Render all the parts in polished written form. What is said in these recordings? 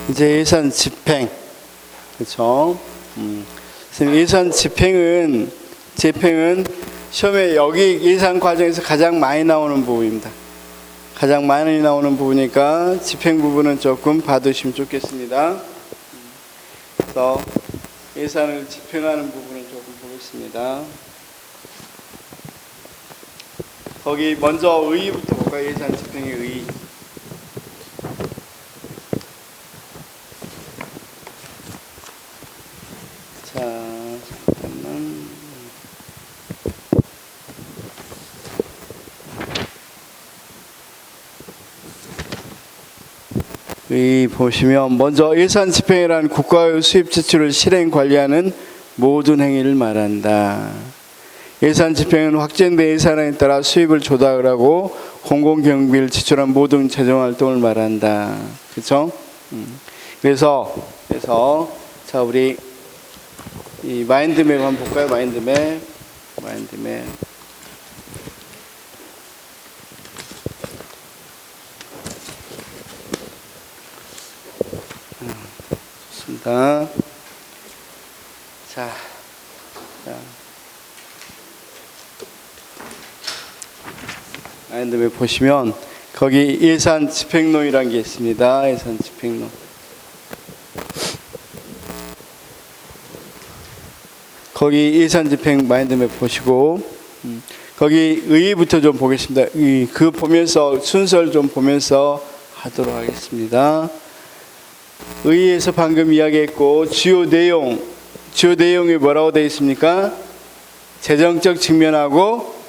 이제 예산 집행, 그렇죠? 예산 집행은 시험에 여기 예산 과정에서 가장 많이 나오는 부분입니다. 가장 많이 나오는 부분이니까 집행 부분은 조금 봐두시면 좋겠습니다. 그래서 예산을 집행하는 부분을 조금 보겠습니다. 거기 먼저 의의부터 볼까요? 예산 집행의 의의. 자, 잠깐만. 의 보시면 먼저 예산 집행이란 국가의 수입 지출을 실행 관리하는 모든 행위를 말한다. 예산 집행은 확정된 예산에 따라 수입을 조달하고 공공경비를 지출한 모든 재정활동을 말한다. 그렇죠? 그래서 자 우리 이 마인드맵 한번 볼까요? 마인드맵. 좋습니다. 자. 마인드맵 보시면 거기 예산 집행론이라는 게 있습니다. 예산 집행론. 거기 예산 집행 마인드맵 보시고 거기 의의부터 좀 보겠습니다. 그 보면서 순서를 좀 보면서 하도록 하겠습니다. 의의에서 방금 이야기했고 주요 내용이 뭐라고 되어 있습니까? 재정적 측면하고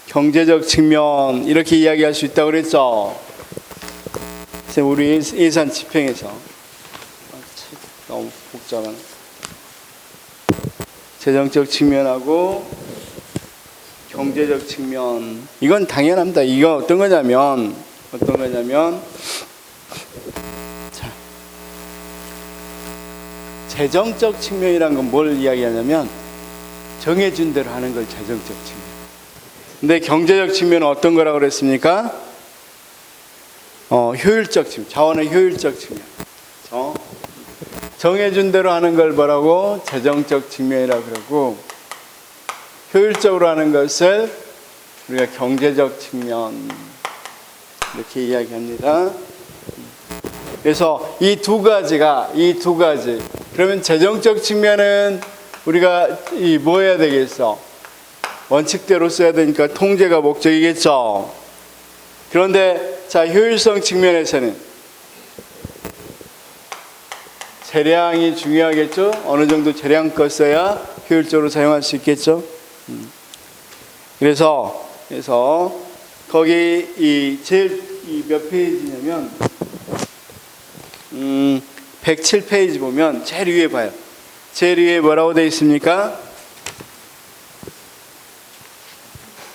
경제적 측면 이렇게 이야기할 수 있다고 그랬죠. 우리 예산 집행에서 너무 복잡한 재정적 측면하고 경제적 측면 이건 당연합니다. 이거 어떤 거냐면 자, 재정적 측면이란 건 뭘 이야기하냐면 정해준 대로 하는 걸 재정적 측면. 근데 경제적 측면은 어떤 거라고 그랬습니까? 효율적 측면, 자원의 효율적 측면. 정해준 대로 하는 걸 뭐라고? 재정적 측면이라고 그러고 효율적으로 하는 것을 우리가 경제적 측면 이렇게 이야기합니다. 그래서 이 두 가지 그러면 재정적 측면은 우리가 뭐 해야 되겠어? 원칙대로 써야 되니까 통제가 목적이겠죠. 그런데 자 효율성 측면에서는 재량이 중요하겠죠. 어느 정도 재량껏 써야 효율적으로 사용할 수 있겠죠. 그래서 거기 몇 페이지냐면 107페이지 보면 제일 위에 봐요. 제일 위에 뭐라고 되어 있습니까?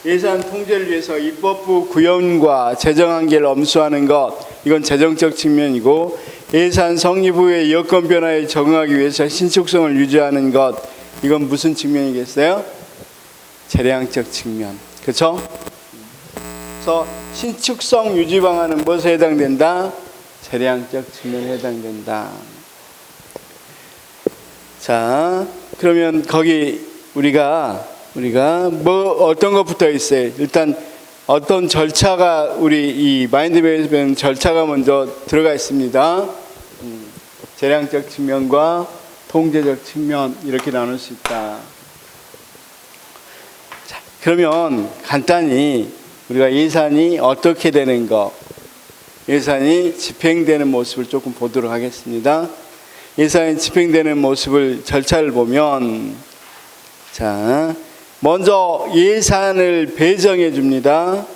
예산 통제를 위해서 입법부 구현과 재정 한계를 엄수하는 것, 이건 재정적 측면이고 예산 성립 후에 여건 변화에 적응하기 위해서 신축성을 유지하는 것, 이건 무슨 측면이겠어요? 재량적 측면, 그렇죠? 그래서 신축성 유지 방안은 무엇에 해당된다? 재량적 측면에 해당된다. 자, 그러면 거기 우리가 뭐 어떤 것부터 있어요? 일단 어떤 절차가 우리 이 마인드맵에는 절차가 먼저 들어가 있습니다. 재량적 측면과 통제적 측면 이렇게 나눌 수 있다. 자, 그러면 간단히 우리가 예산이 어떻게 되는 거, 예산이 집행되는 모습을 조금 보도록 하겠습니다. 예산이 집행되는 모습을 절차를 보면 자. 먼저 예산을 배정해 줍니다.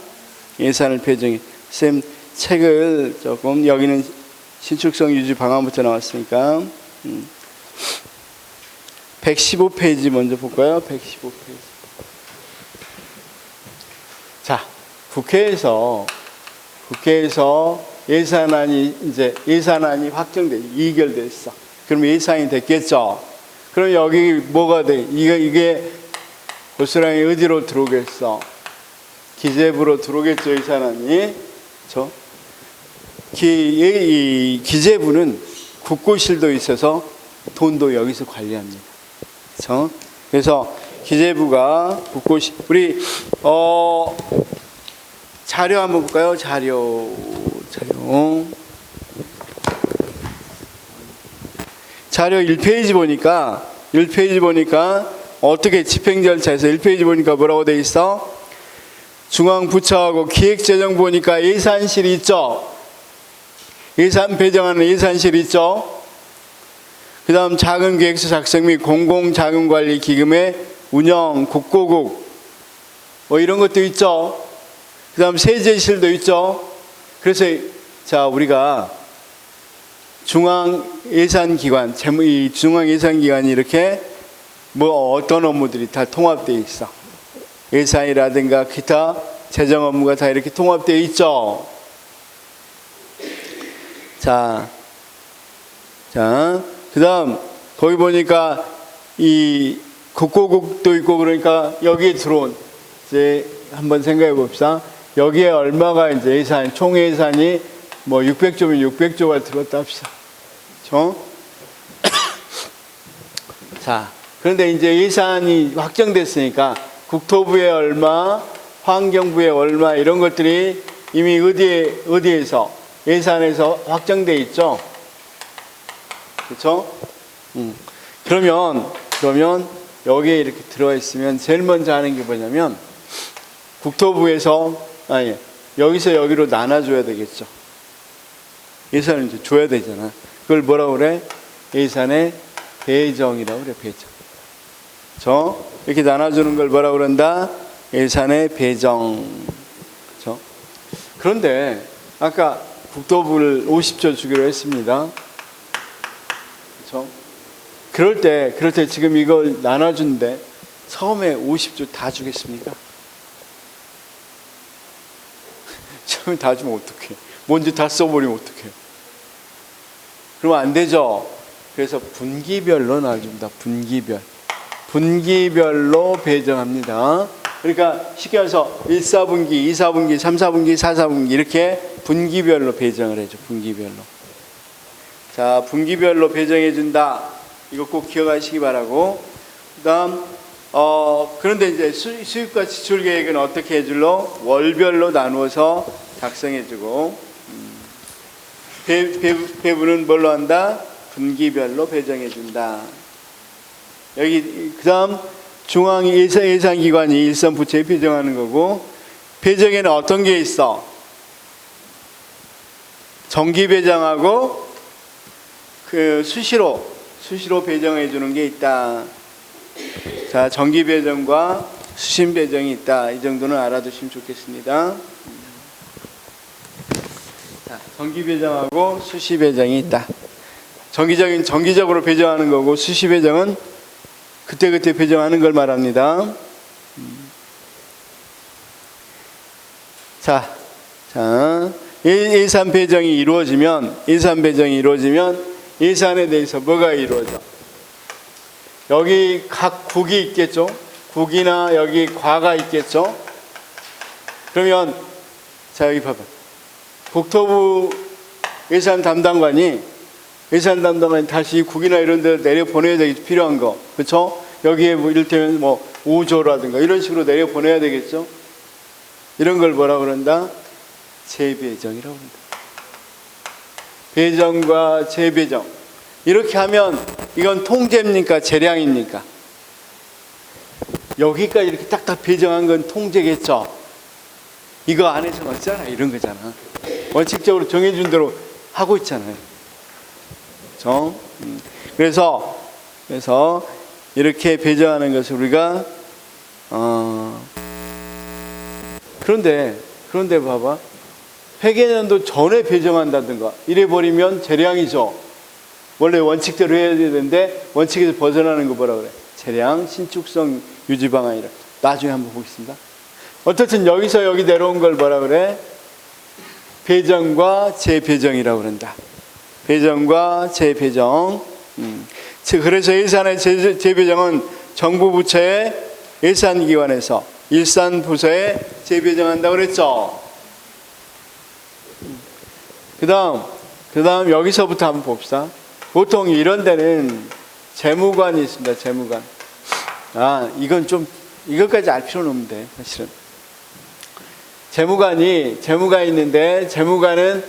예산을 배정해. 쌤 책을 조금 여기는 신축성 유지 방안부터 나왔으니까 115페이지 먼저 볼까요? 115페이지. 자, 국회에서 예산안이 확정돼 이결됐어. 그럼 예산이 됐겠죠. 그럼 여기 뭐가 돼? 이게 고스란히 어디로 들어오겠어? 기재부로 들어오겠죠, 예산안이. 그렇죠? 이 기재부는 국고실도 있어서 돈도 여기서 관리합니다. 그렇죠? 그래서 기재부가 국고실, 우리 자료 한번 볼까요? 자료 자료 1페이지 보니까 어떻게 집행 절차에서 1페이지 보니까 뭐라고 돼 있어? 중앙부처하고 기획재정 보니까 예산실 있죠? 예산 배정하는 예산실 있죠? 그 다음 자금계획서 작성 및 공공자금관리기금의 운영, 국고국 뭐 이런 것도 있죠? 그 다음 세제실도 있죠? 그래서 자, 우리가 중앙예산기관, 이 중앙예산기관이 이렇게 뭐 어떤 업무들이 다 통합되어 있어. 예산이라든가 기타 재정 업무가 다 이렇게 통합되어 있죠. 자, 그 다음 거기 보니까 이 국고국도 있고 그러니까 여기에 들어온 이제 한번 생각해 봅시다. 여기에 얼마가 이제 예산, 총 예산이 뭐 600조면 600조가 들었다 합시다. 그렇죠? 자, 그런데 이제 예산이 확정됐으니까 국토부에 얼마, 환경부에 얼마 이런 것들이 이미 어디에서 예산에서 확정돼 있죠. 그렇죠? 그러면 여기에 이렇게 들어가 있으면 제일 먼저 하는 게 뭐냐면 국토부에서 여기서 여기로 나눠줘야 되겠죠. 예산을 이제 줘야 되잖아. 그걸 뭐라고 그래? 예산의 배정이라고 그래. 배정. 이렇게 나눠주는 걸 뭐라고 그런다? 예산의 배정. 그렇죠? 그런데 아까 국토부를 50조 주기로 했습니다. 그렇죠? 그럴 때 지금 이걸 나눠준데 처음에 50조 다 주겠습니까? 처음에 다 주면 어떡해? 먼저 다 써버리면 어떡해요? 그러면 안 되죠. 그래서 분기별로 나눠줍니다. 분기별로 배정합니다. 그러니까 쉽게 말해서 1, 4분기, 2, 4분기, 3, 4분기, 4, 4분기 이렇게 분기별로 배정을 해줘. 분기별로. 자, 분기별로 배정해 준다. 이거 꼭 기억하시기 바라고. 그다음 그런데 이제 수입과 지출 계획은 어떻게 해줄로? 월별로 나누어서 작성해주고 배분은 뭘로 한다? 분기별로 배정해준다. 여기 그다음 중앙 예산기관이 일선 부처에 배정하는 거고 배정에는 어떤 게 있어? 정기 배정하고 그 수시로 배정해 주는 게 있다. 자, 정기 배정과 수신 배정이 있다. 이 정도는 알아두시면 좋겠습니다. 자, 정기 배정하고 수시 배정이 있다. 정기적으로 배정하는 거고 수시 배정은 그때그때 배정하는 걸 말합니다. 자, 예산 배정이 이루어지면 예산에 대해서 뭐가 이루어져? 여기 각 국이 있겠죠? 국이나 여기 과가 있겠죠? 그러면 자, 여기 봐봐. 국토부 예산 담당관이 다시 국이나 이런 데 내려 보내야 되겠죠. 필요한 거. 그렇죠? 여기에 뭐 이를테면 뭐 5조라든가 이런 식으로 내려 보내야 되겠죠. 이런 걸 뭐라 그런다? 재배정이라고 한다. 배정과 재배정. 이렇게 하면 이건 통제입니까? 재량입니까? 여기까지 이렇게 딱딱 배정한 건 통제겠죠. 이거 안에서 어쩌나 이런 거잖아. 원칙적으로 정해준 대로 하고 있잖아요. 그렇죠? 그래서 이렇게 배정하는 것을 우리가 그런데 봐봐. 회계년도 전에 배정한다든가 이래 버리면 재량이죠. 원래 원칙대로 해야 되는데 원칙에서 벗어나는 거 뭐라 그래? 재량 신축성 유지 방안이라. 나중에 한번 보겠습니다. 어쨌든 여기서 여기 내려온 걸 뭐라 그래? 배정과 재배정이라고 그런다. 배정과 재배정. 그래서 예산의 재배정은 정부 부처의 예산기관에서 일산 부서에 재배정한다고 그랬죠. 그다음 여기서부터 한번 봅시다. 보통 이런 데는 재무관이 있습니다. 재무관. 이건 좀 이것까지 알 필요는 없는데 사실은. 재무관이 있는데 재무관은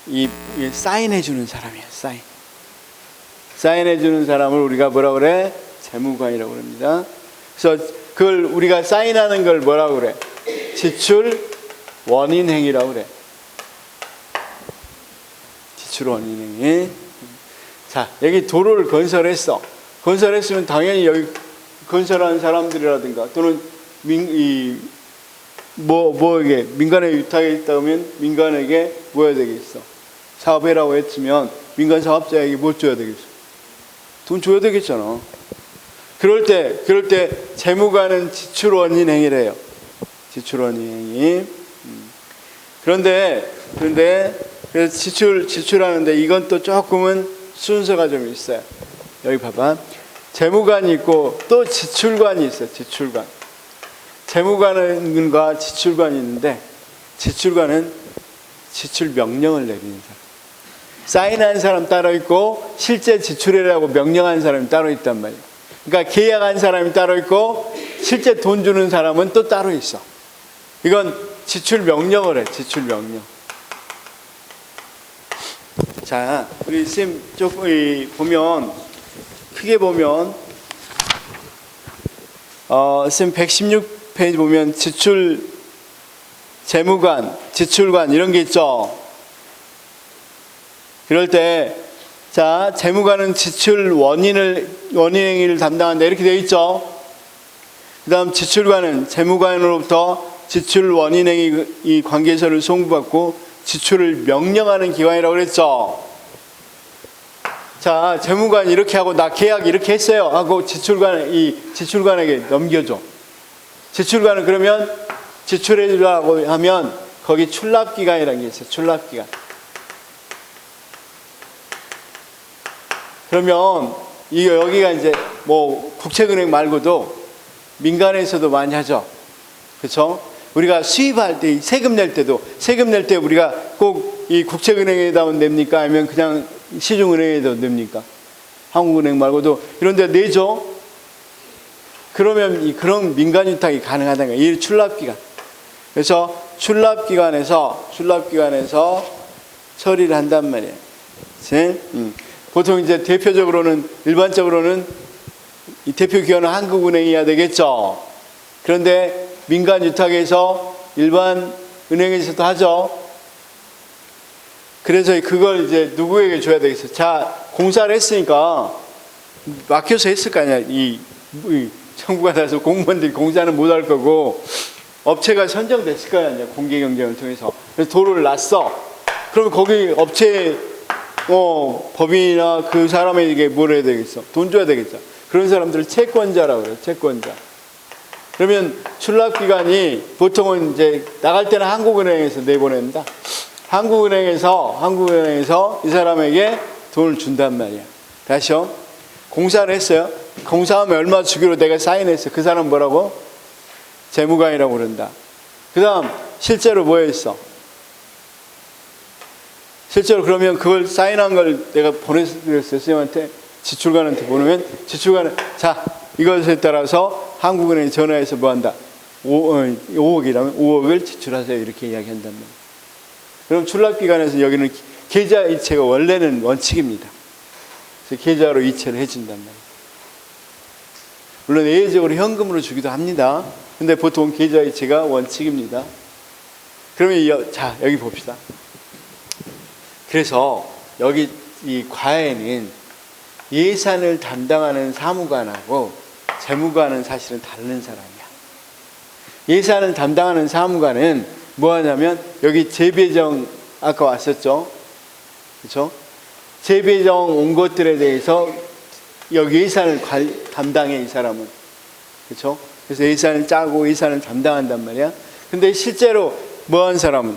이 사인해 주는 사람이에요. 사인해 주는 사람을 우리가 뭐라 그래? 재무관이라고 합니다. 그래서 그걸 우리가 사인하는 걸 뭐라고 그래? 지출 원인 행위라고 그래. 지출 원인 행위. 자, 여기 도로를 건설했으면 당연히 여기 건설하는 사람들이라든가 또는 이게 민간에 위탁에 있다 보면 민간에게 뭐 해야 되겠어? 사업해라고 했으면 민간 사업자에게 뭐 줘야 되겠어? 돈 줘야 되겠잖아. 그럴 때 재무관은 지출 원인 행위래요. 지출 원인 행위. 그런데 그래서 지출하는데 이건 또 조금은 순서가 좀 있어요. 여기 봐봐. 재무관이 있고 또 지출관이 있어요. 지출관. 재무관과 지출관이 있는데 지출관은 지출 명령을 내리는 사람. 사인한 사람 따로 있고 실제 지출해라고 명령한 사람이 따로 있단 말이에요. 그러니까 계약한 사람이 따로 있고 실제 돈 주는 사람은 또 따로 있어. 이건 지출 명령을 해. 지출 명령. 자, 우리 쌤 조금 보면 크게 보면 쌤 116페이지 보면 지출 재무관, 지출관 이런 게 있죠. 그럴 때 자, 재무관은 지출 원인 행위를 담당한다 이렇게 되어 있죠. 그다음 지출관은 재무관으로부터 지출 원인 행위 이 관계서를 송부받고 지출을 명령하는 기관이라고 그랬죠. 자, 재무관이 이렇게 하고 나 계약 이렇게 했어요 하고 지출관에게 넘겨줘. 지출관은 그러면 지출해 주라고 하면 거기 출납기관이라는 게 있어요. 출납기관. 그러면 여기가 이제 뭐 국책은행 말고도 민간에서도 많이 하죠. 그렇죠? 우리가 수입할 때 세금 낼 때 우리가 꼭 이 국책은행에다 냅니까? 아니면 그냥 시중은행에다 냅니까? 한국은행 말고도 이런 데 내죠. 그러면 그런 민간 위탁이 가능하다는 거예요. 이 출납기관. 그래서 출납기관에서 처리를 한단 말이에요. 보통 이제 일반적으로는 이 대표 기관은 한국은행이어야 되겠죠. 그런데 민간 위탁에서 일반 은행에서도 하죠. 그래서 그걸 이제 누구에게 줘야 되겠어? 자, 공사를 했으니까 맡겨서 했을 거 아니야. 이 정부가 나서 공무원들이 공사는 못 할 거고 업체가 선정됐을 거 아니야. 공개 경쟁을 통해서. 그래서 도로를 놨어. 그러면 거기 업체 법인이나 그 사람에게 뭘 해야 되겠어? 돈 줘야 되겠죠. 그런 사람들을 채권자라고 그래요. 채권자. 그러면 출납기관이 보통은 이제 나갈 때는 한국은행에서 내보낸다. 한국은행에서 이 사람에게 돈을 준단 말이야. 다시요. 공사를 했어요. 공사하면 얼마 주기로 내가 사인했어. 그 사람 뭐라고? 재무관이라고 그런다. 그 다음 실제로 뭐 했어? 실제로 그러면 그걸 사인한 걸 내가 보냈어요. 선생님한테 지출관한테 보내면 지출관은 자 이것에 따라서 한국은행에 전화해서 뭐 한다? 5억이라면 5억을 지출하세요. 이렇게 이야기한단 말이에요. 그럼 출납기관에서 여기는 계좌 이체가 원래는 원칙입니다. 그래서 계좌로 이체를 해준단 말이에요. 물론 예외적으로 현금으로 주기도 합니다. 근데 보통 계좌 이체가 원칙입니다. 그러면 자 여기 봅시다. 그래서 여기 이 과에는 예산을 담당하는 사무관하고 재무관은 사실은 다른 사람이야. 예산을 담당하는 사무관은 뭐 하냐면 여기 재배정 아까 왔었죠. 그렇죠? 재배정 온 것들에 대해서 여기 예산을 담당해 이 사람은. 그렇죠? 그래서 예산을 짜고 예산을 담당한단 말이야. 근데 실제로 뭐 하는 사람은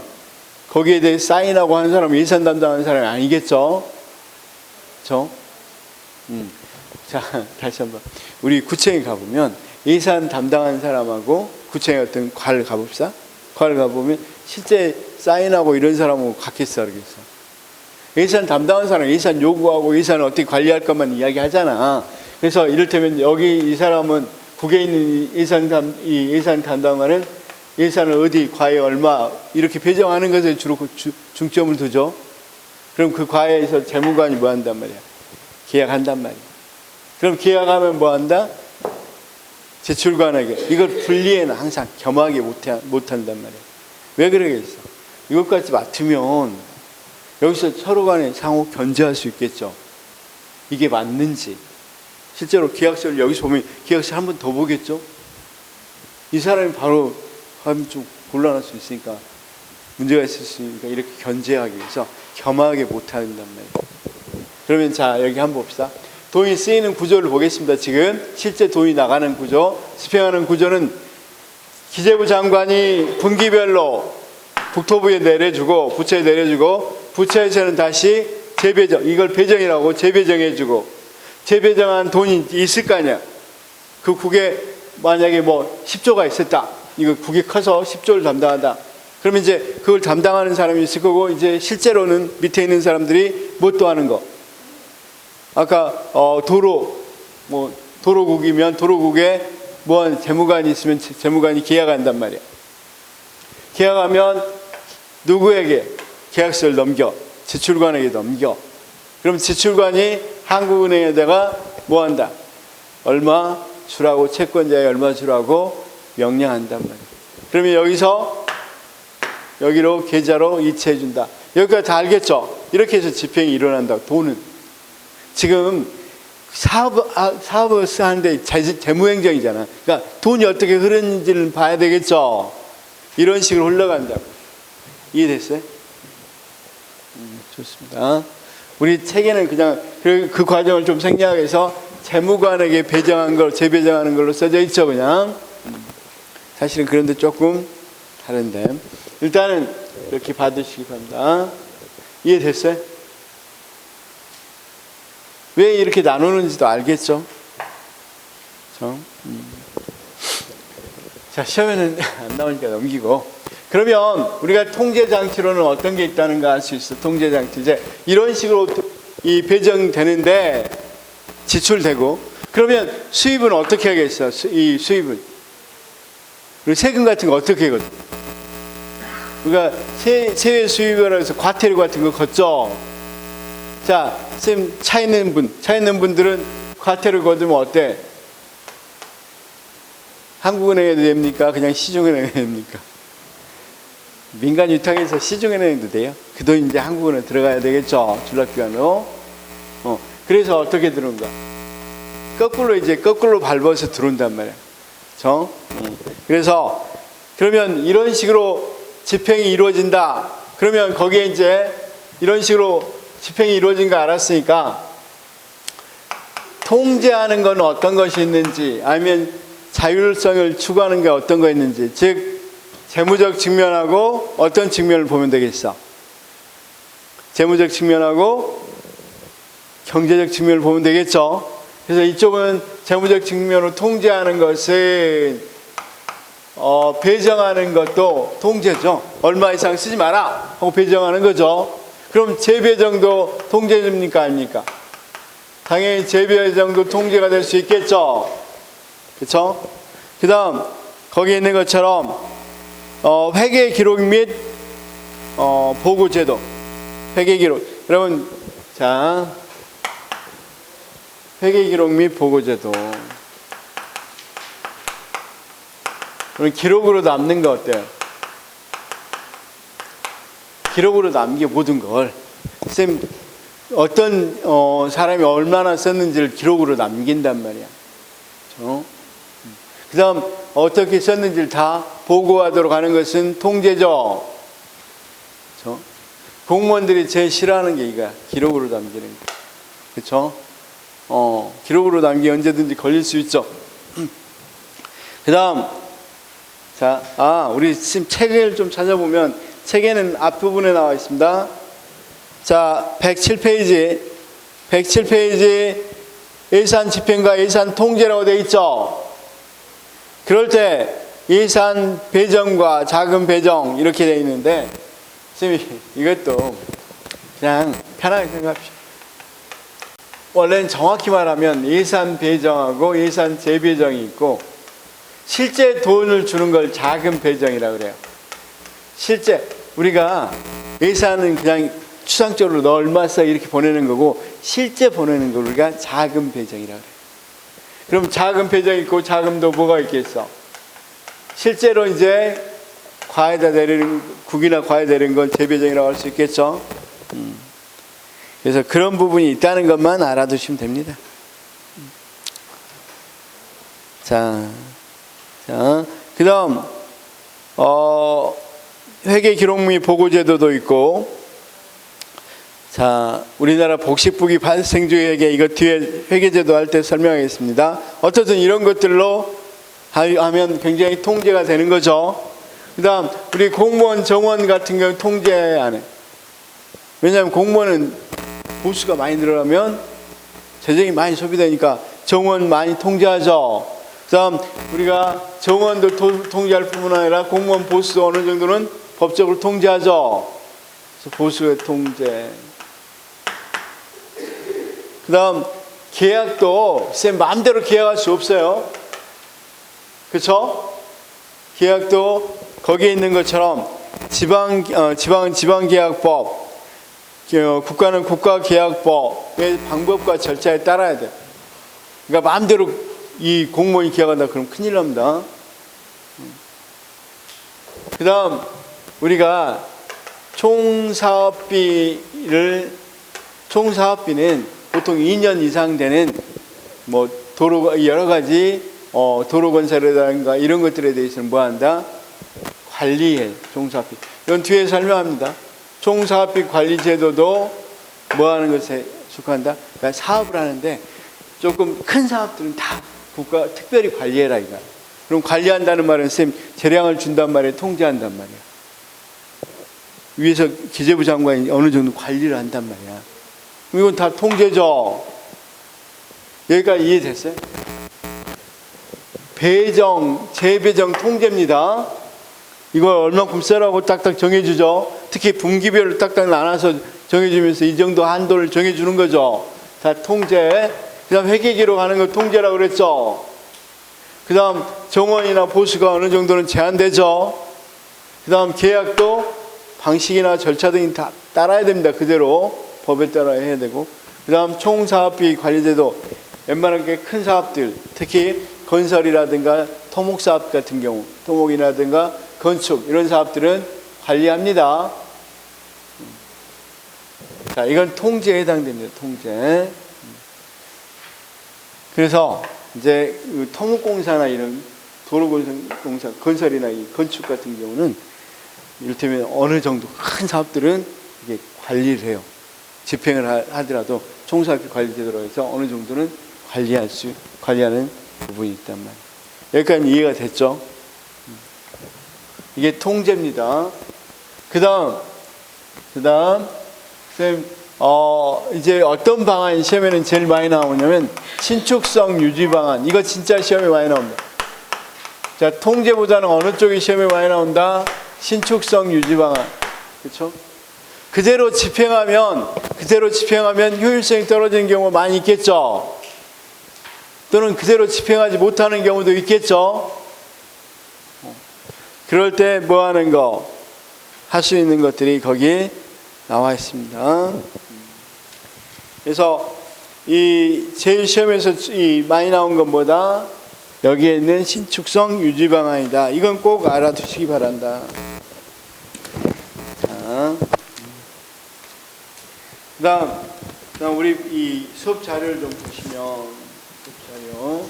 거기에 대해 사인하고 하는 사람은 예산 담당하는 사람이 아니겠죠. 그렇죠? 자, 다시 한번 우리 구청에 가보면 예산 담당하는 사람하고 구청에 어떤 과를 가봅시다. 과를 가보면 실제 사인하고 이런 사람은 갖겠어, 그러겠어. 예산 담당한 사람, 예산 요구하고 예산을 어떻게 관리할 것만 이야기하잖아. 그래서 이를테면 여기 이 사람은 국에 있는 이 예산 담당하는 예산을 어디 과에 얼마 이렇게 배정하는 것에 주로 중점을 두죠. 그럼 그 과에서 재무관이 뭐 한단 말이야? 계약한단 말이야. 그럼 계약하면 뭐 한다? 제출관에게 이걸 분리해는 항상 겸하게 못한단 말이야. 왜 그러겠어? 이것까지 맡으면 여기서 서로 간에 상호 견제할 수 있겠죠. 이게 맞는지. 실제로 계약서를 여기서 보면 계약서 한 번 더 보겠죠. 이 사람이 바로 하면 좀 곤란할 수 있으니까, 문제가 있을 수 있으니까 이렇게 견제하기 위해서 겸하게 못한단 말이에요. 그러면 자, 여기 한번 봅시다. 돈이 쓰이는 구조를 보겠습니다. 지금 실제 돈이 나가는 구조, 집행하는 구조는 기재부 장관이 분기별로 국토부에 내려주고 부처에 내려주고, 부처에서는 다시 재배정, 이걸 배정이라고 재배정해주고, 재배정한 돈이 있을 거 아니야. 그 국에 만약에 뭐 10조가 있었다. 이거 국이 커서 10조를 담당한다. 그러면 이제 그걸 담당하는 사람이 있을 거고, 이제 실제로는 밑에 있는 사람들이 뭐 또 하는 거. 아까 도로국이면 도로국에 뭐 재무관이 있으면 재무관이 계약한단 말이야. 계약하면 누구에게 계약서를 넘겨? 제출관에게 넘겨. 그럼 제출관이 한국은행에다가 뭐 한다? 얼마 주라고, 채권자에 얼마 주라고 명령한단 말이야. 그러면 여기서 여기로 계좌로 이체해 준다. 여기까지 다 알겠죠? 이렇게 해서 집행이 일어난다. 돈은 지금 사업을 하는데 재무행정이잖아. 그러니까 돈이 어떻게 흐르는지를 봐야 되겠죠. 이런 식으로 흘러간다고. 이해됐어요? 좋습니다. 우리 책에는 그냥 그 과정을 좀 생략해서 재무관에게 배정한 걸 재배정하는 걸로 써져 있죠. 그냥 사실은 그런데 조금 다른데, 일단은 이렇게 받으시기 바랍니다. 이해됐어요? 왜 이렇게 나누는지도 알겠죠? 자, 시험에는 안 나오니까 넘기고. 그러면 우리가 통제장치로는 어떤 게 있다는가 알 수 있어. 통제장치. 이제 이런 식으로 이 배정되는데 지출되고, 그러면 수입은 어떻게 하겠어? 이 수입은. 그리고 세금 같은 거 어떻게 하거든? 우리가 세외 수입이라고 해서 과태료 같은 거 걷죠? 자, 선생님, 차 있는 분들은 과태료 거두면 어때? 한국은행에 됩니까? 그냥 시중은행에 됩니까? 민간 유탁에서 시중은행도 돼요. 그 돈 이제 한국은행 들어가야 되겠죠. 전락기관으로. 그래서 어떻게 들어온가? 거꾸로 밟아서 들어온단 말이야. 그렇죠? 그래서 그러면 이런 식으로 집행이 이루어진다. 그러면 거기에 이제 이런 식으로 집행이 이루어진 거 알았으니까 통제하는 건 어떤 것이 있는지, 아니면 자율성을 추구하는 게 어떤 거 있는지, 즉 재무적 측면하고 어떤 측면을 보면 되겠어? 재무적 측면하고 경제적 측면을 보면 되겠죠. 그래서 이쪽은 재무적 측면으로 통제하는 것은 배정하는 것도 통제죠. 얼마 이상 쓰지 마라 하고 배정하는 거죠. 그럼 재배정도 통제입니까 아닙니까? 당연히 재배정도 통제가 될 수 있겠죠. 그렇죠? 그 다음 거기에 있는 것처럼 회계 기록 및 보고 제도. 회계 기록. 여러분, 자, 회계 기록 및 보고 제도. 그럼 기록으로 남는 거 어때요? 기록으로 남겨 모든 걸. 쌤, 어떤 사람이 얼마나 썼는지를 기록으로 남긴단 말이야. 그렇죠? 그 다음 어떻게 썼는지를 다 보고하도록 하는 것은 통제죠. 그렇죠? 공무원들이 제일 싫어하는 게 이거야. 기록으로 남기는 거. 그렇죠? 기록으로 남기 언제든지 걸릴 수 있죠. 그 다음, 자, 우리 지금 책을 좀 찾아보면 책에는 앞부분에 나와 있습니다. 자, 107페이지 예산 집행과 예산 통제라고 되어 있죠. 그럴 때 예산 배정과 자금 배정 이렇게 되어 있는데, 선생님이 이것도 그냥 편하게 생각합시다. 원래는 정확히 말하면 예산 배정하고 예산 재배정이 있고 실제 돈을 주는 걸 자금 배정이라고 그래요. 실제 우리가 예산은 그냥 추상적으로 너 얼마 써 이렇게 보내는 거고 실제 보내는 걸 우리가 자금 배정이라고 그래요. 그럼 자금 배정 있고 자금도 뭐가 있겠어? 실제로 이제 과에다 내리는 국이나 과에 내리는 건 재배정이라고 할 수 있겠죠. 그래서 그런 부분이 있다는 것만 알아두시면 됩니다. 자, 그다음 회계 기록 및 보고 제도도 있고, 자, 우리나라 복식부기 발생주에게 이거 뒤에 회계 제도 할 때 설명하겠습니다. 어쨌든 이런 것들로 하면 굉장히 통제가 되는 거죠. 그다음 우리 공무원 정원 같은 경우 통제 안 해. 왜냐하면 공무원은 보수가 많이 늘어나면 재정이 많이 소비되니까 정원 많이 통제하죠. 그다음 우리가 정원도 통제할 뿐만 아니라 공무원 보수도 어느 정도는 법적으로 통제하죠. 그래서 보수의 통제. 그다음 계약도 쌤 마음대로 계약할 수 없어요. 그렇죠? 계약도 거기에 있는 것처럼 지방은 지방계약법, 국가는 국가계약법의 방법과 절차에 따라야 돼요. 그러니까 마음대로 이 공무원이 계약한다 그러면 큰일 납니다. 그 다음 우리가 총사업비는 보통 2년 이상 되는 뭐 도로 여러 가지 도로 건설이라든가 이런 것들에 대해서는 뭐 한다? 관리해. 총사업비. 이건 뒤에 설명합니다. 총사업비 관리 제도도 뭐 하는 것에 속한다? 그러니까 사업을 하는데 조금 큰 사업들은 다 국가 특별히 관리해라 이거. 그럼 관리한다는 말은 쌤 재량을 준단 말이에요, 통제한단 말이야. 위에서 기재부 장관이 어느 정도 관리를 한단 말이야. 이건 다 통제죠. 여기까지 이해됐어요? 배정, 재배정 통제입니다. 이걸 얼마큼 쓰라고 딱딱 정해주죠. 특히 분기별로 딱딱 나눠서 정해주면서 이 정도 한도를 정해주는 거죠. 다 통제. 그 다음 회계기록 하는 거 통제라고 그랬죠. 그 다음 정원이나 보수가 어느 정도는 제한되죠. 그 다음 계약도 방식이나 절차 등이 다 따라야 됩니다. 그대로 법에 따라 해야 되고. 그 다음 총사업비 관리제도 웬만한 게 큰 사업들, 특히 건설이라든가 토목사업 같은 경우, 토목이라든가 건축 이런 사업들은 관리합니다. 자, 이건 통제에 해당됩니다. 통제. 그래서 이제 토목공사나 이런 도로공사, 건설이나 이 건축 같은 경우는 이를테면 어느 정도 큰 사업들은 이게 관리를 해요. 집행을 하더라도 총사업비 관리제도로 해서 어느 정도는 관리하는 부분이 있단 말이에요. 여기까지 이해가 됐죠? 이게 통제입니다. 그 다음 선생님 이제 어떤 방안이 시험에는 제일 많이 나오냐면 신축성 유지 방안. 이거 진짜 시험에 많이 나옵니다. 자, 통제보다는 어느 쪽이 시험에 많이 나온다? 신축성 유지 방안. 그렇죠? 그대로 집행하면 효율성이 떨어지는 경우가 많이 있겠죠. 또는 그대로 집행하지 못하는 경우도 있겠죠. 그럴 때 뭐 하는 거? 할 수 있는 것들이 거기에 나와 있습니다. 그래서 이 제일 시험에서 이 많이 나온 것보다 여기에 있는 신축성 유지 방안이다. 이건 꼭 알아두시기 바란다. 자, 그다음 우리 이 수업 자료를 좀 보시면 수업 자료.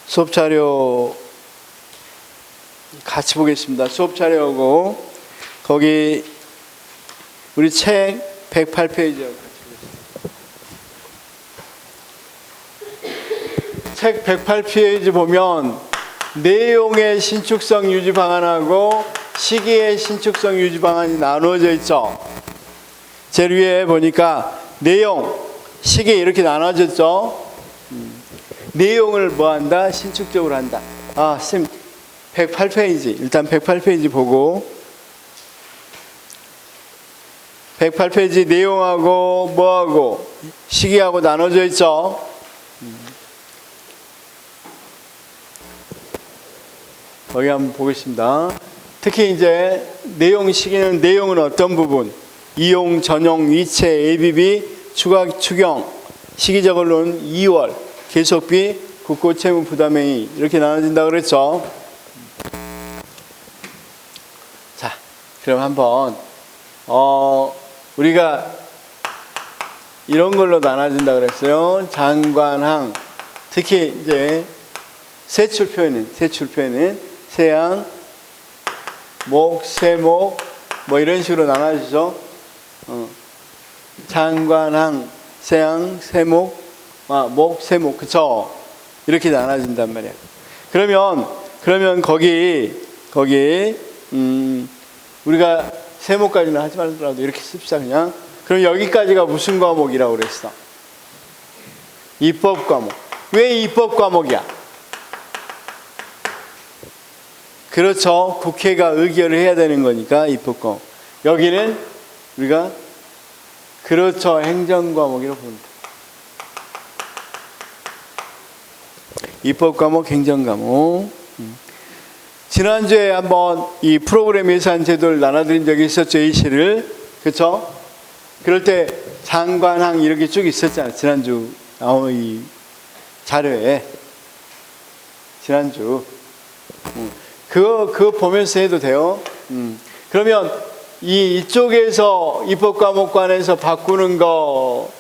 수업 자료 같이 보겠습니다. 수업 자료하고 거기 우리 책 108페이지하고 같이 보겠습니다. 책 108페이지 보면 내용의 신축성 유지 방안하고 시기의 신축성 유지 방안이 나누어져 있죠. 제일 위에 보니까 내용, 시기 이렇게 나눠졌죠. 내용을 뭐 한다? 신축적으로 한다. 아, 쌤 108페이지. 일단 108페이지 보고 108페이지 내용하고 뭐하고 시기하고 나눠져 있죠. 거기 한번 보겠습니다. 특히 이제 내용 시기는 내용은 어떤 부분? 이용, 전용, 이체, ABB, 추가, 추경, 시기적으로는 2월, 계속비, 국고 채무 부담행위 이렇게 나눠진다 그랬죠. 자, 그럼 한번 우리가 이런 걸로 나눠진다 그랬어요. 장관항, 특히 이제 세출 표현은 세양, 목, 세목 뭐 이런 식으로 나눠지죠. 장관항, 세양, 세목, 목, 세목, 그쵸? 이렇게 나눠진단 말이야. 그러면 거기 우리가 세목까지는 하지 말더라도 이렇게 씁시다 그냥. 그럼 여기까지가 무슨 과목이라고 그랬어? 입법 과목. 왜 입법 과목이야? 그렇죠. 국회가 의결을 해야 되는 거니까 입법 과목. 여기는 우리가 그렇죠. 행정 과목이라고 봅니다. 입법 과목, 행정 과목. 지난주에 한번 이 프로그램 예산 제도를 나눠드린 적이 있었죠. A시를. 그렇죠? 그럴 때 장관항 이렇게 쭉 있었잖아요. 지난주 이 자료에. 지난주. 그거 보면서 해도 돼요. 그러면 이쪽에서 입법 과목관에서 바꾸는 거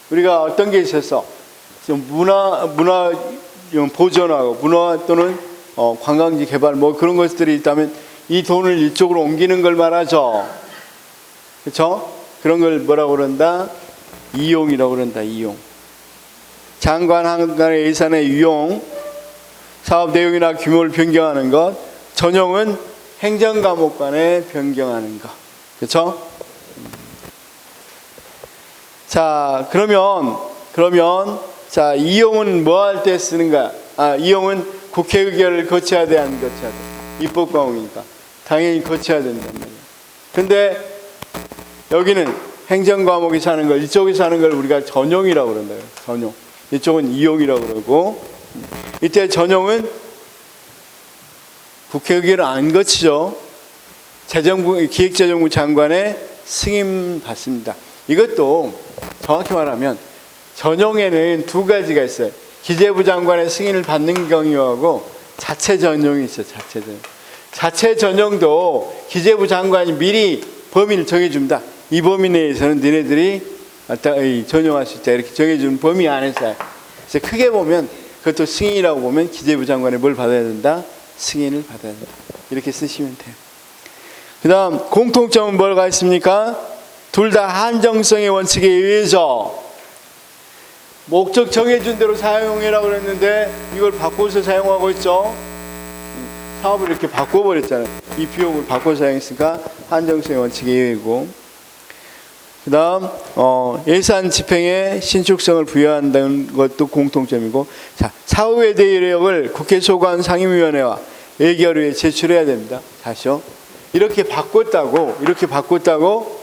우리가 어떤 게 있었어? 문화 보존하고 문화 또는 관광지 개발 뭐 그런 것들이 있다면 이 돈을 이쪽으로 옮기는 걸 말하죠. 그렇죠? 그런 걸 뭐라고 그런다? 이용이라고 그런다. 이용. 장관항간의 예산의 유용, 사업 내용이나 규모를 변경하는 것, 전용은 행정과목 간에 변경하는 것. 그렇죠? 자, 그러면 자, 이용은 뭐 할 때 쓰는가? 이용은 국회 의결을 거쳐야 돼, 안 거쳐야 돼? 입법 과목이니까 당연히 거쳐야 된단 말이야. 근데 여기는 행정 과목에서 하는 걸, 이쪽에서 하는 걸 우리가 전용이라고 그런다. 전용. 이쪽은 이용이라고 그러고, 이때 전용은 국회 의결을 안 거치죠. 기획재정부 장관의 승인 받습니다. 이것도 정확히 말하면 전용에는 두 가지가 있어요. 기재부 장관의 승인을 받는 경우하고 자체 전용이 있어요. 자체 전용. 자체 전용도 기재부 장관이 미리 범위를 정해줍니다. 이 범위 내에서는 너네들이 전용할 수 있다. 이렇게 정해준 범위 안에서. 그래서 크게 보면 그것도 승인이라고 보면 기재부 장관이 뭘 받아야 된다? 승인을 받아야 된다. 이렇게 쓰시면 돼요. 그 다음 공통점은 뭐가 있습니까? 둘 다 한정성의 원칙에 의해서 목적 정해준 대로 사용해라고 그랬는데 이걸 바꿔서 사용하고 있죠. 사업을 이렇게 바꿔버렸잖아요. 이 비용을 바꿔서 사용했으니까 한정성의 원칙에 의해고, 그 다음 예산 집행에 신축성을 부여한다는 것도 공통점이고, 자, 사후의 대의력을 국회 소관 상임위원회와 예결위에 제출해야 됩니다. 다시요. 이렇게 바꿨다고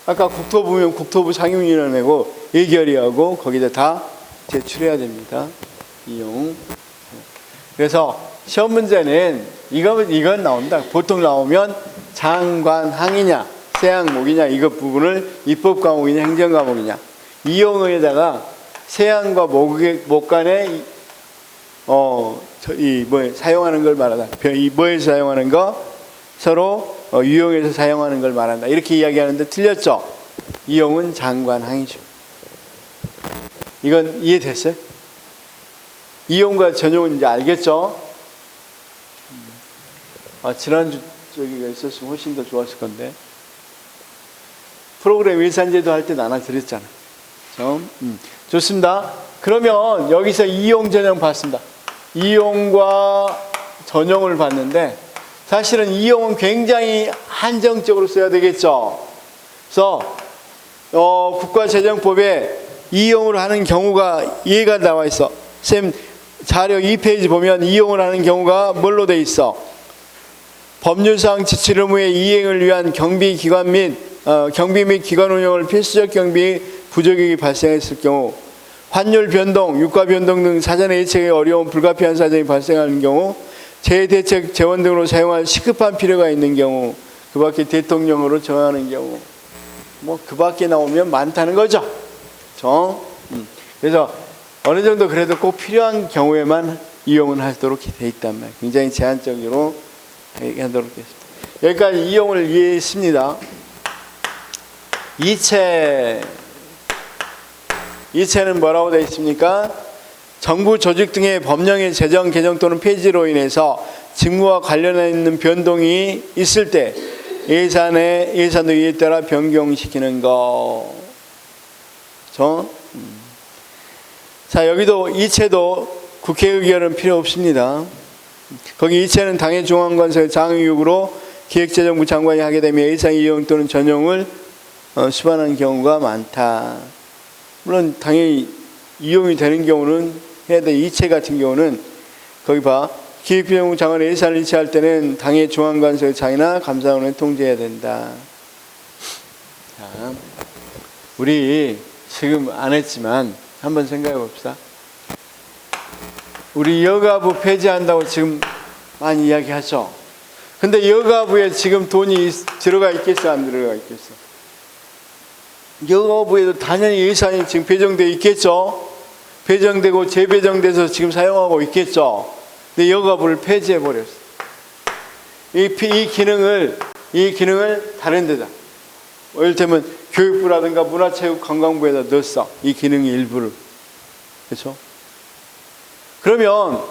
아까 국토부면 국토부 상임위원회고 예결위하고 거기다 다 제출해야 됩니다. 이용. 그래서 시험 문제는 이건 나온다. 보통 나오면 장관항이냐 세양목이냐 이것 부분을 입법 과목이냐 행정 과목이냐, 이용에다가 세양과 목 간에 사용하는 걸 말하다. 이 뭐에서 사용하는 거 서로 유용해서 사용하는 걸 말한다. 이렇게 이야기하는데 틀렸죠. 이용은 장관항이죠. 이건 이해됐어요? 이용과 전용은 이제 알겠죠? 지난주 저기가 있었으면 훨씬 더 좋았을 건데. 프로그램 예산제도 할 때 나눠드렸잖아. 좋습니다. 그러면 여기서 이용 전용 봤습니다. 이용과 전용을 봤는데 사실은 이용은 굉장히 한정적으로 써야 되겠죠. 그래서 국가재정법에 이용을 하는 경우가 예가 나와 있어. 쌤 자료 2페이지 보면 이용을 하는 경우가 뭘로 돼 있어? 법률상 지출 의무의 이행을 위한 경비 기관 및 경비 및 기관 운영을 필수적 경비 부족액이 발생했을 경우, 환율 변동, 유가 변동 등 사전에 예측에 어려운 불가피한 사정이 발생하는 경우, 재대책 재원 등으로 사용할 시급한 필요가 있는 경우, 그 밖에 대통령으로 정하는 경우, 뭐 그 밖에 나오면 많다는 거죠. 그래서 어느 정도 그래도 꼭 필요한 경우에만 이용을 하도록 돼 있단 말이에요. 굉장히 제한적으로 하도록 되어 있습니다. 여기까지 이용을 이해했습니다. 이체는 뭐라고 되어 있습니까? 정부 조직 등의 법령의 제정, 개정 또는 폐지로 인해서 직무와 관련해 있는 변동이 있을 때 예산도 이에 따라 변경시키는 거. 자, 여기도 이체도 국회 의결은 필요 없습니다. 거기 이체는 당의 중앙관서의 장의육으로 기획재정부 장관이 하게 되면 예산 이용 또는 전용을 수반하는 경우가 많다. 물론 당연히 이용이 되는 경우는 해야 돼. 이체 같은 경우는 거기 봐. 기획재정부 장관의 예산을 이체할 때는 당의 중앙관서의 장이나 감사원을 통제해야 된다. 자, 우리 지금 안 했지만 한번 생각해 봅시다. 우리 여가부 폐지한다고 지금 많이 이야기하죠. 근데 여가부에 지금 돈이 들어가 있겠어, 안 들어가 있겠어? 여가부에도 당연히 예산이 지금 배정되어 있겠죠. 배정되고 재배정돼서 지금 사용하고 있겠죠. 근데 여가부를 폐지해 버렸어. 이 기능을 다른 데다, 이를테면 교육부라든가 문화체육관광부에다 넣었어. 이 기능의 일부를. 그렇죠? 그러면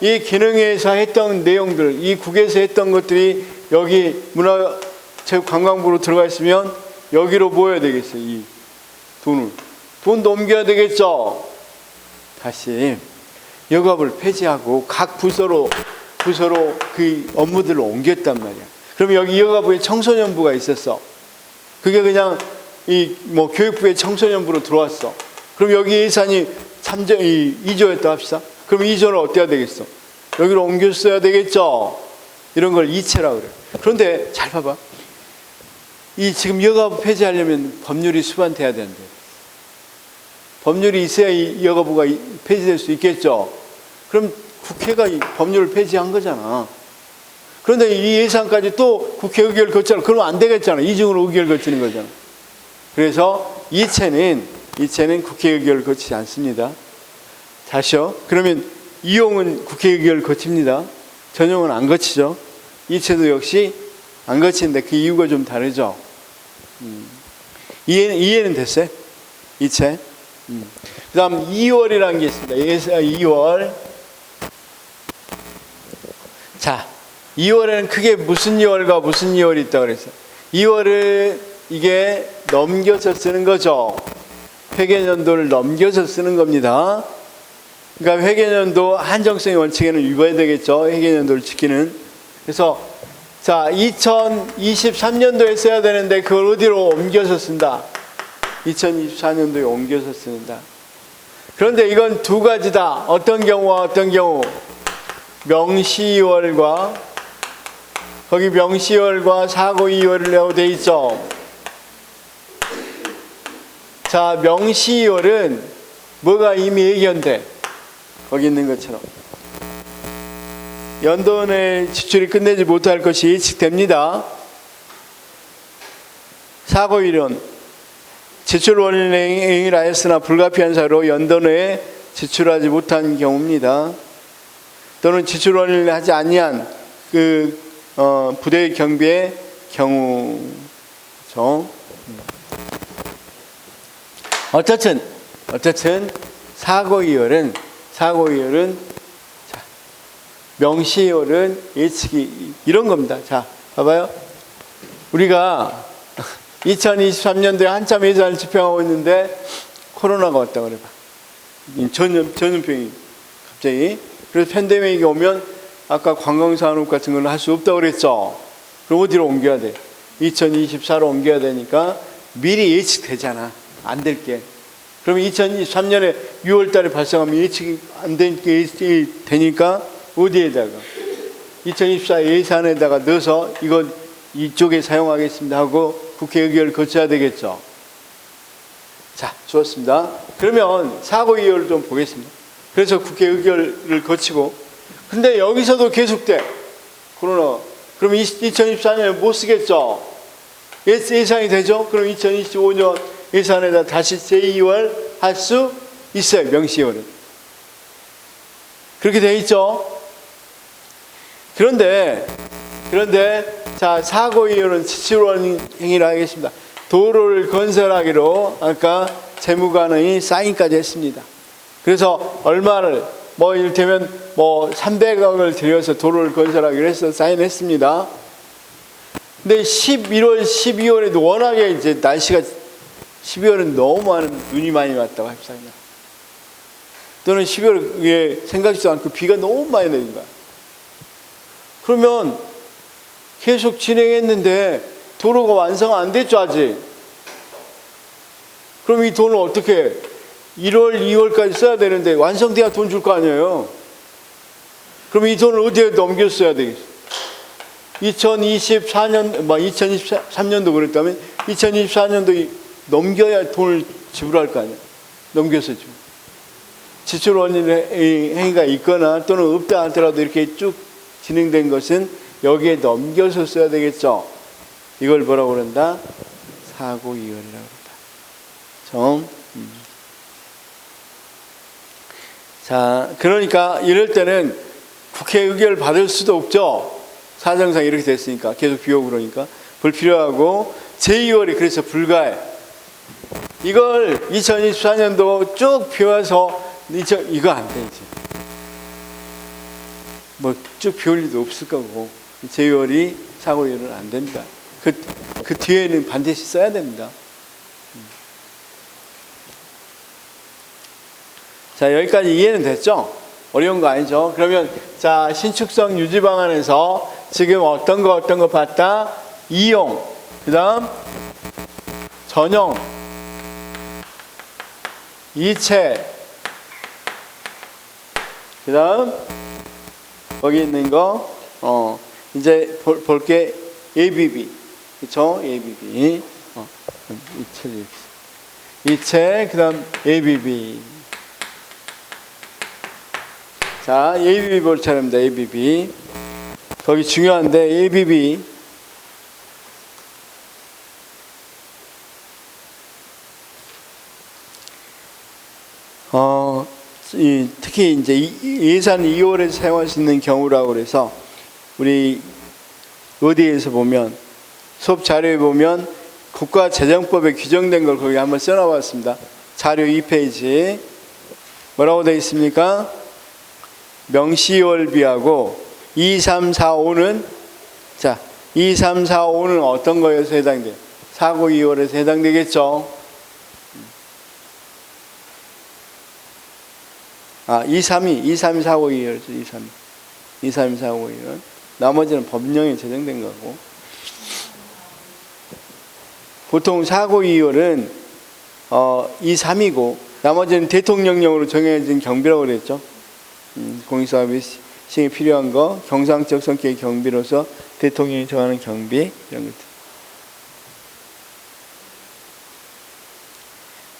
이 기능에서 했던 내용들, 이 국에서 했던 것들이 여기 문화체육관광부로 들어가 있으면 여기로 모여야 되겠어요. 이 돈도 옮겨야 되겠죠. 다시 여가부를 폐지하고 각 부서로 그 업무들을 옮겼단 말이야. 그럼 여기 여가부에 청소년부가 있었어. 그게 그냥 교육부의 청소년부로 들어왔어. 그럼 여기 예산이 2조였다 합시다. 그럼 2조는 어때야 되겠어? 여기로 옮겼어야 되겠죠. 이런 걸 이체라고 그래. 그런데 잘 봐봐. 이 지금 여가부 폐지하려면 법률이 수반돼야 되는데, 법률이 있어야 이 여가부가 폐지될 수 있겠죠. 그럼 국회가 이 법률을 폐지한 거잖아. 그런데 이 예산까지 또 국회 의결 거치잖아. 그러면 안 되겠잖아. 이중으로 의결 거치는 거잖아. 그래서 이체는 국회 의결을 거치지 않습니다. 다시요. 그러면 이용은 국회 의결을 거칩니다. 전용은 안 거치죠. 이체도 역시 안 거치는데 그 이유가 좀 다르죠. 이해는 됐어요? 이체. 그 다음 2월이라는 게 있습니다. 2월. 자, 2월에는 크게 무슨 2월과 무슨 2월이 있다고 그랬어요. 2월을 이게 넘겨서 쓰는 거죠. 회계연도를 넘겨서 쓰는 겁니다. 그러니까 회계연도 한정성의 원칙에는 위반해야 되겠죠. 회계연도를 지키는. 그래서 자, 2023년도에 써야 되는데 그걸 어디로 옮겨서 쓴다. 2024년도에 옮겨서 쓴다. 그런데 이건 두 가지다. 어떤 경우와 어떤 경우? 명시2월과 거기 명시2월과 사고2월이라고 돼 있죠. 자, 명시2월은 뭐가 이미 예견돼. 거기 있는 것처럼 연도 내 지출이 끝내지 못할 것이 예측됩니다. 사고1은 지출 원인 행위를 하였으나 불가피한 사유로 연도 내에 지출하지 못한 경우입니다. 또는 지출 원인을 하지 아니한 부대의 경비의 경우죠. 어쨌든 사고2월은 명시2월은 예측이 이런 겁니다. 자, 봐봐요. 우리가 2023년도에 한참 예산을 집행하고 있는데 코로나가 왔다 그래봐. 전염병이 갑자기. 그래서 팬데믹이 오면 아까 관광산업 같은 걸 할 수 없다고 그랬죠. 그럼 어디로 옮겨야 돼? 2024로 옮겨야 되니까 미리 예측되잖아. 안 될 게. 그러면 2023년에 6월 달에 발생하면 예측이 안 되니까 어디에다가 2024 예산에다가 넣어서 이건 이쪽에 사용하겠습니다 하고 국회 의결을 거쳐야 되겠죠. 자, 좋습니다. 그러면 사고 이유를 좀 보겠습니다. 그래서 국회 의결을 거치고, 근데 여기서도 계속돼. 코로나. 그럼 2024년에 못 쓰겠죠? 예상이 되죠? 그럼 2025년 예산에다 다시 제2월 할 수 있어요. 명시월은. 그렇게 돼 있죠? 그런데 자, 사고 이유는 지출원 행위를 하겠습니다. 도로를 건설하기로 아까 재무관의 사인까지 했습니다. 그래서 얼마를 뭐 이를테면 뭐 300억을 들여서 도로를 건설하기로 해서 사인했습니다. 근데 11월, 12월에도 워낙에 이제 날씨가 12월은 너무 많은 눈이 많이 왔다고 합시다. 또는 12월에 생각지도 않고 비가 너무 많이 내린 거야. 그러면 계속 진행했는데 도로가 완성 안 됐죠, 아직. 그럼 이 돈을 어떻게 1월, 2월까지 써야 되는데 완성돼야 돈 줄 거 아니에요. 그럼 이 돈을 어디에 넘겼어야 되겠어요? 2024년, 2023년도 그랬다면 2024년도 넘겨야 돈을 지불할 거 아니에요. 넘겨서 지불. 지출 원인 행위가 있거나 또는 없다 하더라도 이렇게 쭉 진행된 것은 여기에 넘겨서 써야 되겠죠. 이걸 뭐라고 그런다? 사고 이율이라고 그런다. 자, 그러니까 이럴 때는 국회 의결을 받을 수도 없죠. 사정상 이렇게 됐으니까 계속 비오고 그러니까 불필요하고 제2월이 그래서 불가해. 이걸 2024년도 쭉 비워서 이거 안 되지. 뭐 쭉 비울 리도 없을 거고 제2월이 사고율은 안 됩니다. 그 뒤에는 반드시 써야 됩니다. 자, 여기까지 이해는 됐죠? 어려운 거 아니죠? 그러면 자, 신축성 유지 방안에서 지금 어떤 거 봤다? 이용, 그 다음 전용, 이체, 그 다음 거기 있는 거 이제 볼게 ABB, 그쵸? ABB, 이체, 그 다음 ABB. 자, ABB 볼 차례입니다. ABB. 거기 중요한데 ABB. 특히 이제 예산 2월에 사용할 수 있는 경우라고 그래서 우리 어디에서 보면 수업 자료에 보면 국가재정법에 규정된 걸 거기 한번 써놔봤습니다. 자료 2페이지 뭐라고 되어 있습니까? 명시월비하고 2, 3, 4, 5는 자 2, 3, 4, 5는 어떤 거에서 해당돼요? 사고 2월에서 해당되겠죠. 2, 3, 2, 3, 4, 5, 2월 2, 3, 4, 5, 2월 나머지는 법령에 제정된 거고 보통 사고 2월은 2, 3이고 나머지는 대통령령으로 정해진 경비라고 그랬죠. 공익사업이 시행이 필요한 거 경상적 성격의 경비로서 대통령이 정하는 경비 이런 것들.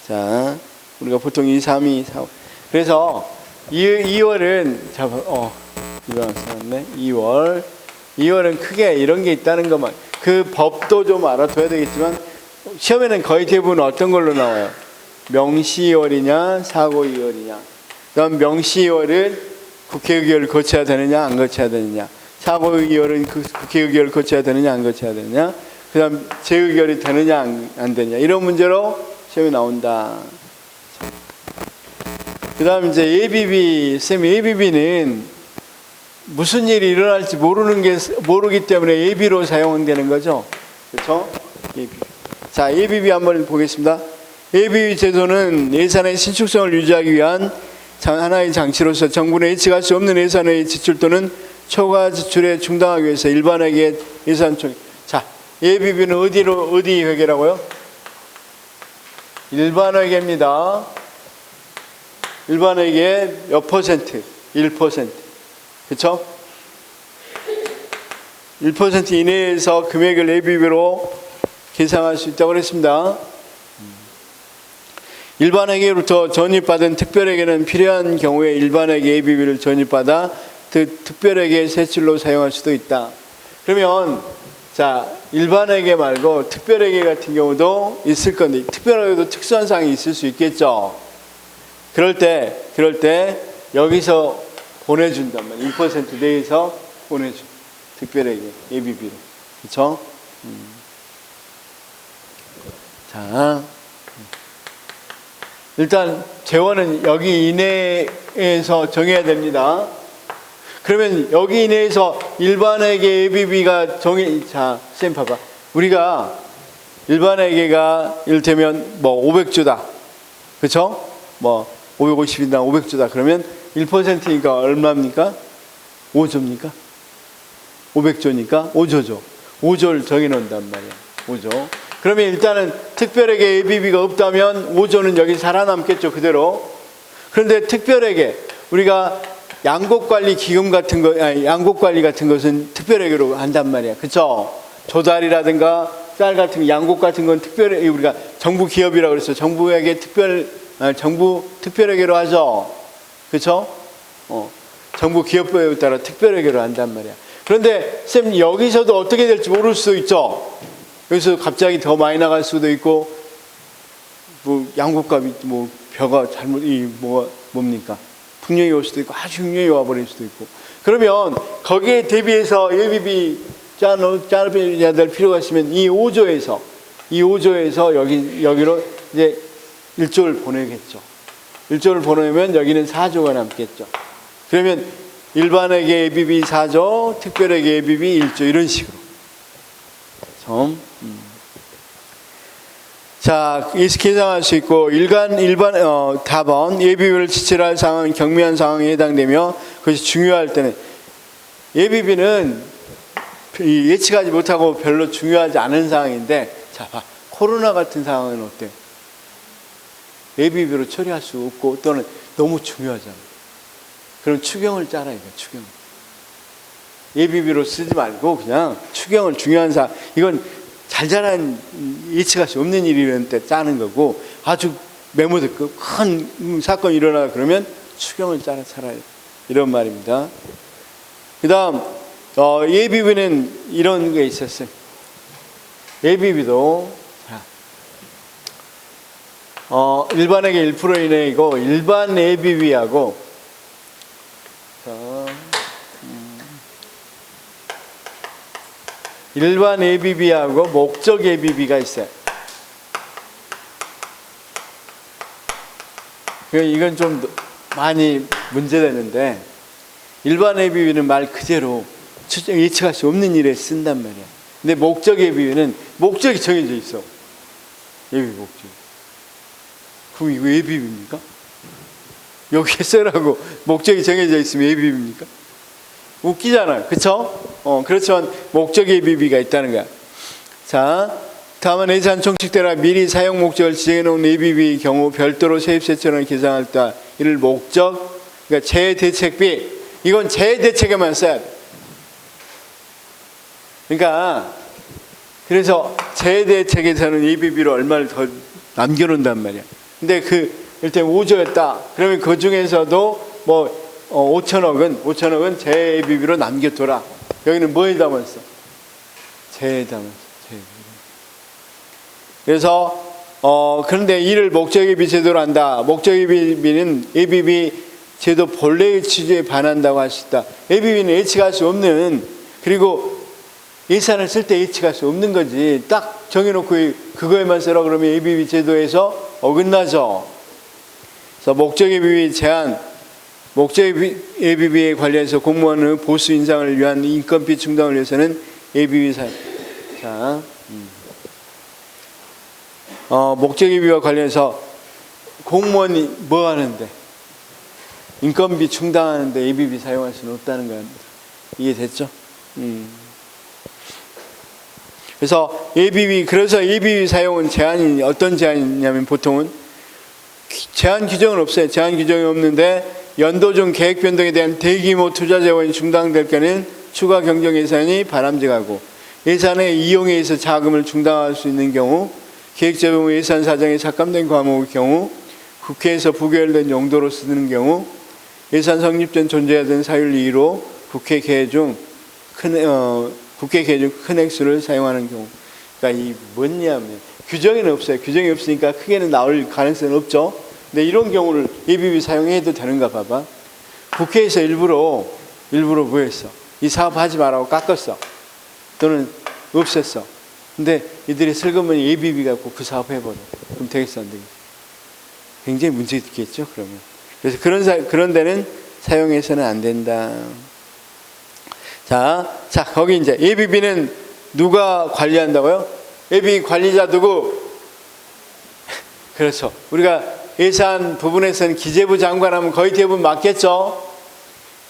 자, 우리가 보통 2, 3, 2, 4, 5 그래서 2월은 일어났었네. 2월은 크게 이런 게 있다는 것만 그 법도 좀 알아둬야 되겠지만 시험에는 거의 대부분 어떤 걸로 나와요? 명시월이냐 사고이월이냐. 그럼 명시월은 국회 의결을 거쳐야 되느냐 안 거쳐야 되느냐. 사고이월은 국회 의결을 거쳐야 되느냐 안 거쳐야 되느냐. 그 다음 재의결이 되느냐 안 되느냐. 이런 문제로 시험에 나온다. 그 다음 이제 ABB는 무슨 일이 일어날지 모르기 때문에 AB로 사용되는 거죠. 그렇죠? ABB. 자, ABB 한번 보겠습니다. ABB 제도는 예산의 신축성을 유지하기 위한 하나의 장치로서 정부는 예측할 수 없는 예산의 지출 또는 초과 지출에 충당하기 위해서 일반에게 예산 총. 자, ABB는 어디 회계라고요? 일반회계입니다. 일반회계의 몇 퍼센트? 1%. 그쵸? 1% 이내에서 금액을 ABB로 계상할 수 있다고 그랬습니다. 일반회계로부터 전입받은 특별회계는 필요한 경우에 일반회계 ABB를 전입받아 특별회계 세출로 사용할 수도 있다. 그러면 자, 일반회계 말고 특별회계 같은 경우도 있을 건데 특별회계도 특수한 사항이 있을 수 있겠죠. 그럴 때 여기서 보내준단 말이에요. 1% 내에서 보내줘. 특별회계 ABB로. 그렇죠? 자, 일단 재원은 여기 이내에서 정해야 됩니다. 그러면 여기 이내에서 일반회계 ABB가 자, 쌤 봐봐. 우리가 일반회계가 이를테면 뭐 500조다. 그렇죠? 뭐 550인당 500조다. 그러면 1%니까 얼마입니까? 5조입니까? 500조니까 5조죠. 5조를 정해 놓는단 말이야. 5조. 그러면 일단은 특별회계 ABB가 없다면 5조는 여기 살아남겠죠. 그대로. 그런데 특별회계 우리가 양곡관리 기금 같은 거, 양곡관리 같은 것은 특별회계로 한단 말이야. 그쵸? 조달이라든가 쌀 같은 거, 양곡 같은 건 특별히 우리가 정부 기업이라고 그랬어요. 정부에게 정부 특별회계로 하죠. 그쵸? 정부 기업법에 따라 특별회계로 한단 말이야. 그런데 쌤 여기서도 어떻게 될지 모를 수도 있죠. 여기서 갑자기 더 많이 나갈 수도 있고, 뭐 양곡값이 뭐 벼가 뭡니까? 풍년이 올 수도 있고 아주 흉년이 와버릴 수도 있고. 그러면 거기에 대비해서 ABB 짜내야 될 필요가 있으면 이 5조에서 여기로 이제 1조를 보내겠죠. 1조를 보내면 여기는 4조가 남겠죠. 그러면 일반회계 ABB 4조, 특별회계 ABB 1조 이런 식으로. 자, 이렇게 계상할 수 있고 답은 ABB를 지출할 상황은 경미한 상황에 해당되며 그것이 중요할 때는 ABB는 예측하지 못하고 별로 중요하지 않은 상황인데 자, 봐. 코로나 같은 상황은 어때요? ABB로 처리할 수 없고 또는 너무 중요하잖아. 그럼 추경을 짜라 이거 추경. ABB로 쓰지 말고 그냥 추경을 중요한 사항 이건 잘잘한 예측할 수 없는 일이라는 때 짜는 거고 아주 메모듣고 큰 사건이 일어나 그러면 추경을 짜라 차라리 이런 말입니다. 그 다음 ABB는 이런 게 있었어요. ABB도 일반회계 1% 이내이고 일반 ABB하고 일반 ABB하고 목적 ABB가 있어요. 이건 좀 많이 문제되는데 일반 ABB는 말 그대로 예측할 수 없는 일에 쓴단 말이야. 근데 목적 ABB는 목적이 정해져 있어. ABB 목적. 그럼 이거 ABB입니까? 여기에 쓰라고 목적이 정해져 있으면 ABB입니까? 웃기잖아요. 그쵸? 그렇지만 목적 ABB가 있다는 거야. 자, 다음은 예산 총칙대로 미리 사용 목적을 지정해 놓은 ABB의 경우 별도로 세입세처를 계상할 때 이를 목적, 그러니까 재대책비, 이건 재대책에만 써야 돼. 그러니까 그래서 재대책에서는 ABB로 얼마를 더 남겨놓는단 말이야. 근데 일단 5조였다. 그러면 그 중에서도 뭐 5천억은 재-ABB로 남겨둬라. 여기는 뭐에 담았어? 재에 담았어. 그래서 그런데 이를 목적 ABB 제도로 한다. 목적 ABB는 ABB 제도 본래의 취지에 반한다고 할 수 있다. ABB는 예측할 수 없는 그리고 예산을 쓸 때 예측할 수 없는 거지. 딱 정해놓고 그거에만 쓰라 그러면 ABB 제도에서 어긋나죠. 그래서 목적 ABB 제한 목적 ABB에 관련해서 공무원의 보수 인상을 위한 인건비 충당을 위해서는 ABB 사용. 자, 목적 ABB와 관련해서 공무원이 뭐 하는데 인건비 충당하는데 ABB 사용할 수는 없다는 겁니다. 이해됐죠? 그래서 ABB 사용은 제한이 어떤 제한이냐면 보통은 제한 규정은 없어요. 제한 규정이 없는데 연도 중 계획 변동에 대한 대규모 투자 재원이 중단될 경우에는 추가 경정 예산이 바람직하고, 예산의 이용에 의해서 자금을 중단할 수 있는 경우, 계획 재정 예산 사정에 삭감된 과목의 경우, 국회에서 부결된 용도로 쓰는 경우, 예산 성립 전 존재해야 되는 사유를 이유로 국회 계획 중 큰 액수를 사용하는 경우. 그러니까 이 뭐냐면 규정에는 없어요. 규정이 없으니까 크게는 나올 가능성은 없죠. 근데 이런 경우를 예비비 사용해도 되는가 봐봐. 국회에서 일부러 뭐 했어? 이 사업 하지 말라고 깎았어. 또는 없앴어. 근데 이들이 슬그머니 예비비 갖고 그 사업 해버려. 그럼 되겠어, 안 되겠어? 굉장히 문제 있겠죠, 그러면. 그래서 그런 데는 사용해서는 안 된다. 자, 거기 이제 예비비는 누가 관리한다고요? 예비 관리자 누구? 그렇죠. 우리가 예산 부분에서는 기재부 장관 하면 거의 대부분 맞겠죠?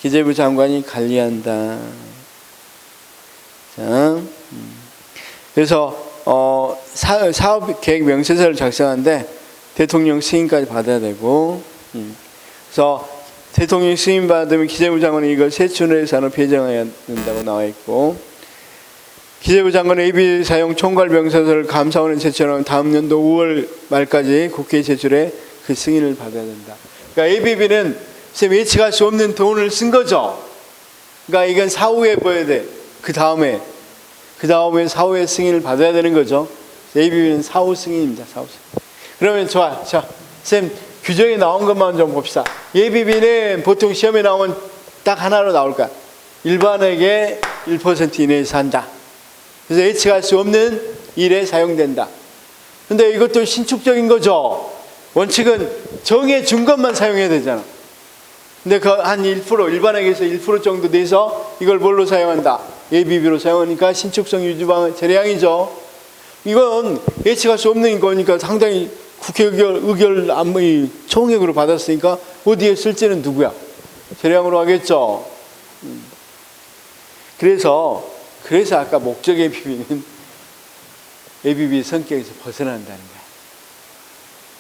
기재부 장관이 관리한다. 자, 그래서 사업 계획 명세서를 작성하는데 대통령 승인까지 받아야 되고, 그래서 대통령 승인 받으면 기재부 장관이 이걸 세춘을 예산으로 배정해야 된다고 나와 있고, 기재부 장관의 예비 사용 총괄 명세서를 감사원에 제출하면 다음 연도 5월 말까지 국회에 제출해 그 승인을 받아야 된다. 그러니까 예비비는 예측할 수 없는 돈을 쓴 거죠. 그러니까 이건 사후에 보여야 돼. 그 다음에 사후에 승인을 받아야 되는 거죠. 예비비는 사후 승인입니다. 사후 승인. 그러면 좋아. 자, 쌤 규정에 나온 것만 좀 봅시다. 예비비는 보통 시험에 나오면 딱 하나로 나올까? 일반에게 1% 이내에서 한다. 그래서 예측할 수 없는 일에 사용된다. 근데 이것도 신축적인 거죠. 원칙은 정해준 것만 사용해야 되잖아. 근데 그 한 1%, 일반에게서 1% 정도 내서 이걸 뭘로 사용한다? 예비비로 사용하니까 신축성 유지방은 재량이죠. 이건 예측할 수 없는 거니까 상당히 국회 의결 총액으로 받았으니까 어디에 쓸지는 누구야? 재량으로 하겠죠. 그래서 아까 목적 예비비는 예비비 성격에서 벗어난다는 거야.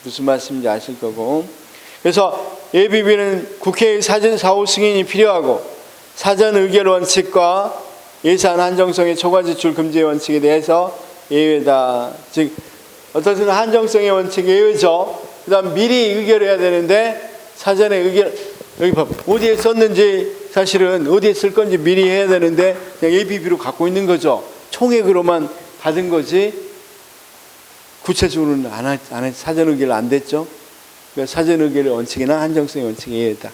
무슨 말씀인지 아실 거고. 그래서 예비비는 국회의 사전 사후 승인이 필요하고, 사전 의결 원칙과 예산 한정성의 초과 지출 금지 원칙에 대해서 예외다. 즉 어떤 것은 한정성의 원칙 예외죠. 그 다음 미리 의결해야 되는데 사전에 의결, 여기 봐, 어디에 썼는지 사실은 어디에 쓸 건지 미리 해야 되는데 그냥 예비비로 갖고 있는 거죠. 총액으로만 받은 거지 구체적으로는 안 해, 사전 의결 안 됐죠. 그러니까 사전 의결의 원칙이나 한정성의 원칙이 예외다.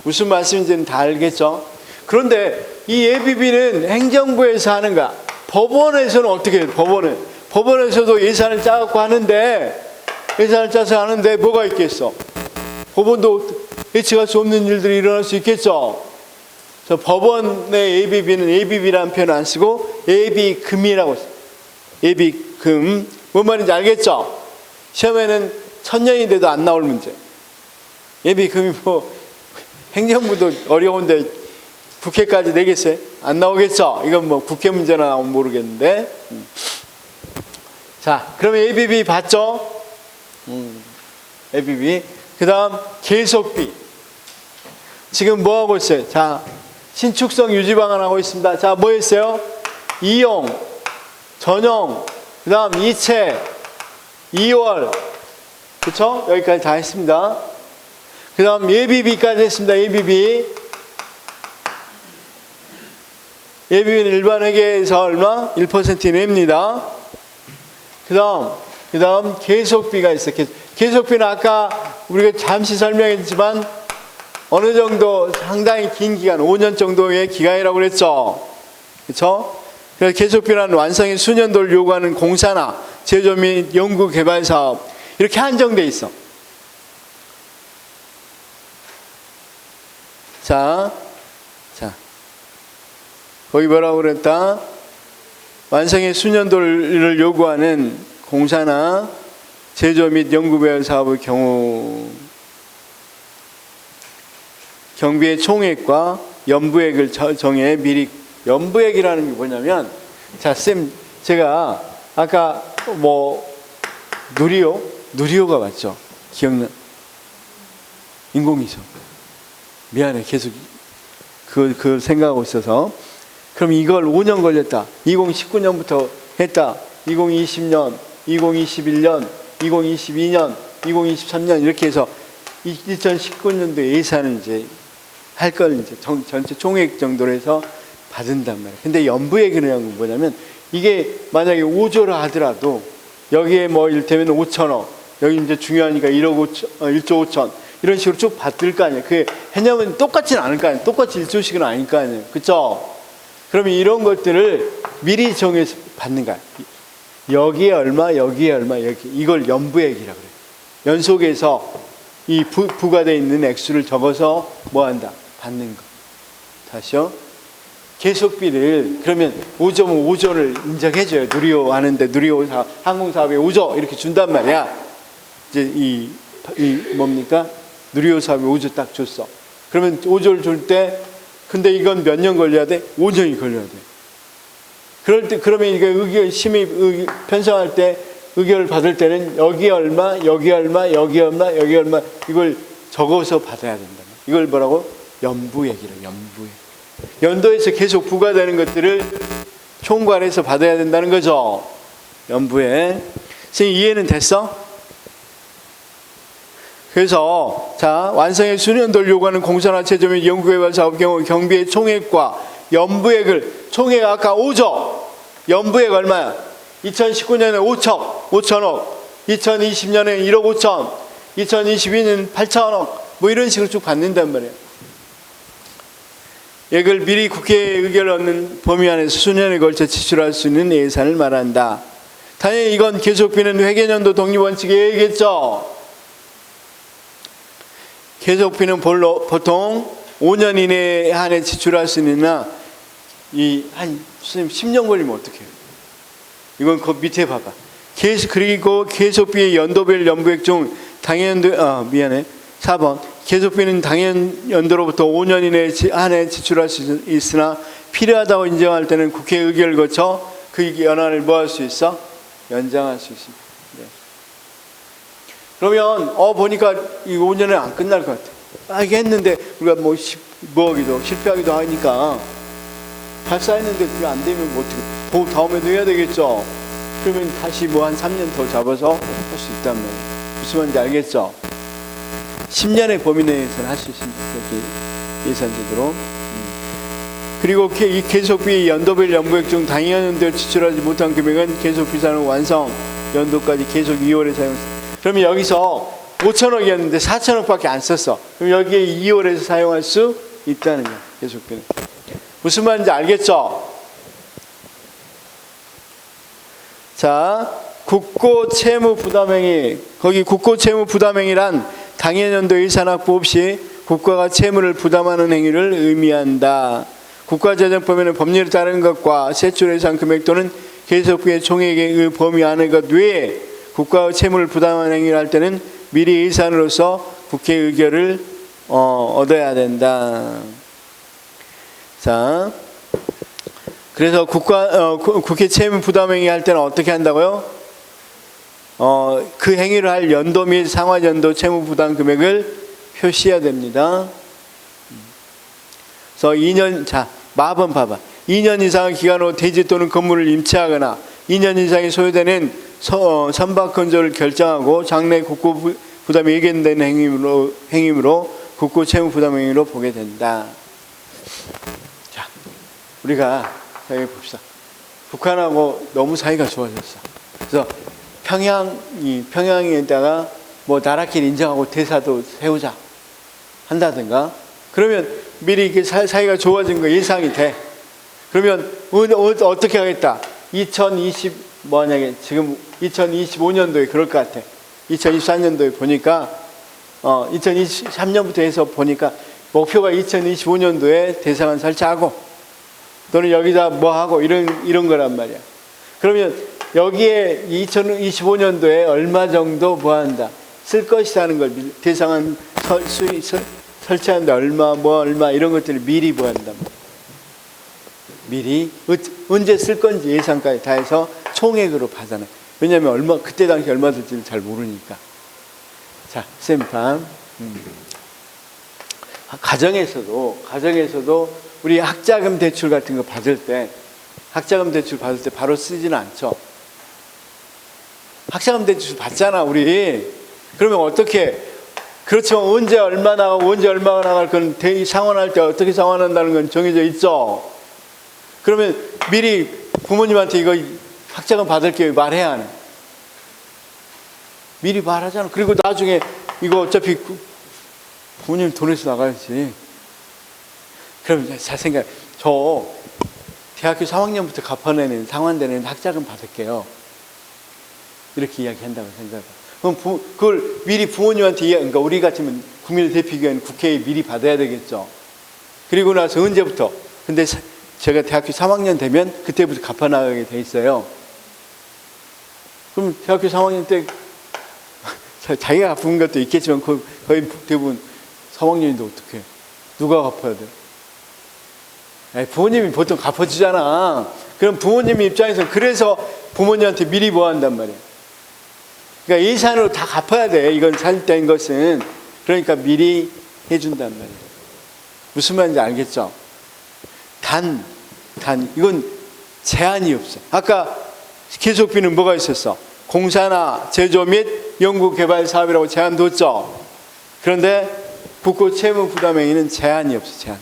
무슨 말씀인지는 다 알겠죠. 그런데 이 예비비는 행정부에서 하는 거야. 법원에서는 어떻게 해요? 법원에서도 예산을 짜갖고 하는데, 예산을 짜서 하는데 뭐가 있겠어? 법원도 예측할 수 없는 일들이 일어날 수 있겠죠. 그래서 법원의 예비비는 예비비라는 표현을 안 쓰고 예비금이라고 써요. 예비금. 뭔 말인지 알겠죠? 시험에는 1000년이 돼도 안 나올 문제. 예비금이 뭐 행정부도 어려운데 국회까지 내겠어요? 안 나오겠죠? 이건 뭐 국회 문제나 나오면 모르겠는데. 자, 그러면 예비비 봤죠? 예비비. 그 다음 계속비. 지금 뭐 하고 있어요? 자, 신축성 유지 방안 하고 있습니다. 자, 뭐 했어요? 이용, 전용, 그 다음 이체, 2월. 그쵸? 여기까지 다 했습니다. 그 다음 예비비까지 했습니다. 예비비. 예비비는 일반회계에서 얼마? 1% 이내입니다. 그 다음 계속비가 있어요. 계속비는 아까 우리가 잠시 설명했지만 어느 정도 상당히 긴 기간, 5년 정도의 기간이라고 그랬죠. 그렇죠? 그래서 계속비는 완성이 수년도를 요구하는 공사나 제조 및 연구 개발 사업 이렇게 한정돼 있어. 자, 거기 뭐라고 그랬다? 완성의 수년도를 요구하는 공사나 제조 및 연구개발 사업의 경우 경비의 총액과 연부액을 정해 미리. 연부액이라는 게 뭐냐면, 자, 쌤, 제가 아까 뭐 누리호가 맞죠? 기억나? 인공위성. 미안해. 계속 그걸 생각하고 있어서. 그럼 이걸 5년 걸렸다. 2019년부터 했다. 2020년, 2021년, 2022년, 2023년 이렇게 해서 2019년도 예산을 이제 할 걸 이제 전체 총액 정도로 해서 받은단 말이에요. 근데 연부액이라는 건 뭐냐면 이게 만약에 5조를 하더라도 여기에 뭐 이를테면 5천억, 여기 이제 중요하니까 1조 5천 이런 식으로 쭉 받을 거 아니에요. 그 해념은 똑같지는 않을 거 아니에요. 똑같이 1조씩은 아닐 거 아니에요. 그쵸? 그러면 이런 것들을 미리 정해서 받는 거야. 여기에 얼마, 여기에 얼마, 여기 이걸 연부액이라고 그래요. 연속해서 이 부과되어 있는 액수를 적어서 뭐 한다? 받는 거. 다시요. 계속비를 그러면 5조면 5조를 인정해줘요. 누리호 하는데 누리호 항공사업에 5조 이렇게 준단 말이야. 이제 이 뭡니까? 누리호 사업에 5조 딱 줬어. 그러면 5조를 줄 때 근데 이건 몇 년 걸려야 돼? 5년이 걸려야 돼. 그럴 때 그러면 이게 의결 심의 편성할 때 의결을 받을 때는 여기 얼마, 여기 얼마, 여기 얼마, 여기 얼마 이걸 적어서 받아야 된다. 이걸 뭐라고? 연부액이라고. 연부액. 연도에서 계속 부과되는 것들을 총괄해서 받아야 된다는 거죠. 연부액. 선생님 이해는 됐어? 그래서 자 완성의 수년도를 요구하는 공사나 제조 및 연구개발 사업 경우 경비의 총액과 연부액을 총액 아까 5조 연부액 얼마야? 2019년에 5천억 2020년에 1억 5천 2022년에 8천억 뭐 이런 식으로 쭉 받는단 말이에요. 이걸 미리 국회의 의결을 얻는 범위 안에서 수년에 걸쳐 지출할 수 있는 예산을 말한다. 당연히 이건 계속비는 회계연도 독립원칙에 의하겠죠. 계속비는 보통 5년 이내에 한해 지출할 수 있느냐 선생님 10년 걸리면 어떡해요? 이건 그 밑에 봐봐. 그리고 계속비의 연도별 연부액 중 당연연도 4번 계속비는 당연연도로부터 5년 이내에 한해 지출할 수 있으나 필요하다고 인정할 때는 국회 의결을 거쳐 그 연한을 뭐 할 수 있어? 연장할 수 있습니다. 네. 그러면 보니까 이 5년에 안 끝날 것 같아. 이게 했는데 우리가 뭐하기도 실패하기도 하니까 잘 쌓였는데 그게 안 되면 뭐 어떻게 다음에도 해야 되겠죠. 그러면 다시 뭐 한 3년 더 잡아서 할 수 있단 말이에요. 무슨 말인지 알겠죠? 10년의 범위 내에서는 할 수 있습니다. 그렇게 예산적으로. 그리고 이 계속비 연도별 연부액 중 당연연도에 지출하지 못한 금액은 계속비사는 완성 연도까지 계속 2월에 사용했습니다. 그러면 여기서 5천억이었는데 4천억밖에 안 썼어. 그럼 여기에 2월에서 사용할 수 있다는 거야. 계속비는. 무슨 말인지 알겠죠? 자, 국고채무부담행위. 거기 국고채무부담행위란 당연연도 예산확보 없이 국가가 채무를 부담하는 행위를 의미한다. 국가재정법에는 법률에 따른 것과 세출 예산 금액 또는 계속비의 총액의 범위 안의 것 외에 국가의 채무를 부담하는 행위를 할 때는 미리 예산으로서 국회 의결을 얻어야 된다. 자, 그래서 국회 채무 부담 행위 할 때는 어떻게 한다고요? 그 행위를 할 연도 및 상환연도 채무 부담 금액을 표시해야 됩니다. 그래서 2년, 자, 마번 봐봐. 2년 이상의 기간으로 대지 또는 건물을 임차하거나 2년 이상이 소요되는 선박 건조를 결정하고 장래 국고 부담이 예견된 행위로 국고 채무 부담 행위로 보게 된다. 자, 우리가 여기 봅시다. 북한하고 너무 사이가 좋아졌어. 그래서 평양에다가 뭐 나라끼리 인정하고 대사도 세우자 한다든가. 그러면 미리 이렇게 사이가 좋아진 거 예상이 돼. 그러면 어떻게 하겠다? 만약에 지금 2025년도에 그럴 것 같아. 2024년도에 보니까 2023년부터 해서 보니까 목표가 2025년도에 대사관 설치하고 또는 여기다 뭐 하고 이런 거란 말이야. 그러면 여기에 2025년도에 얼마 정도 뭐 한다? 쓸 것이라는 걸 대상은 설치하는데 얼마 이런 것들을 미리 뭐 한다. 미리 언제 쓸 건지 예상까지 다 해서 총액으로 받아내. 왜냐하면 그때 당시 얼마 들지를 잘 모르니까. 자, 쌤판. 가정에서도 우리 학자금 대출 같은 거 받을 때 바로 쓰지는 않죠. 학자금 대출 받잖아, 우리. 그러면 어떻게, 그렇지만 언제 얼마 나가고 언제 얼마가 나갈 건 상환할 때 어떻게 상환한다는 건 정해져 있죠. 그러면 미리 부모님한테 이거 학자금 받을게 말해야 하네. 미리 말하잖아. 그리고 나중에 이거 어차피 부모님 돈에서 나가야지. 그럼 잘 생각해. 저 대학교 3학년부터 갚아내는 상환되는 학자금 받을게요. 이렇게 이야기한다고 생각해. 그럼 그걸 미리 부모님한테 그러니까 우리 같으면 국민을 대표하기 위한 국회에 미리 받아야 되겠죠. 그리고 나서 언제부터? 근데 제가 대학교 3학년 되면 그때부터 갚아나가게 돼 있어요. 그럼 대학교 3학년 때 자기가 갚은 것도 있겠지만 거의 대부분 3학년인데 어떡해. 누가 갚아야 돼? 부모님이 보통 갚아주잖아. 그럼 부모님 입장에서 그래서 부모님한테 미리 뭐 한단 말이야. 그러니까 예산으로 다 갚아야 돼. 이건 살된 것은. 그러니까 미리 해준단 말이야. 무슨 말인지 알겠죠? 이건 제한이 없어. 아까 계속비는 뭐가 있었어? 공사나 제조 및 연구개발 사업이라고 제한 뒀죠. 그런데 국고 채무 부담행위는 제한이 없어. 제한.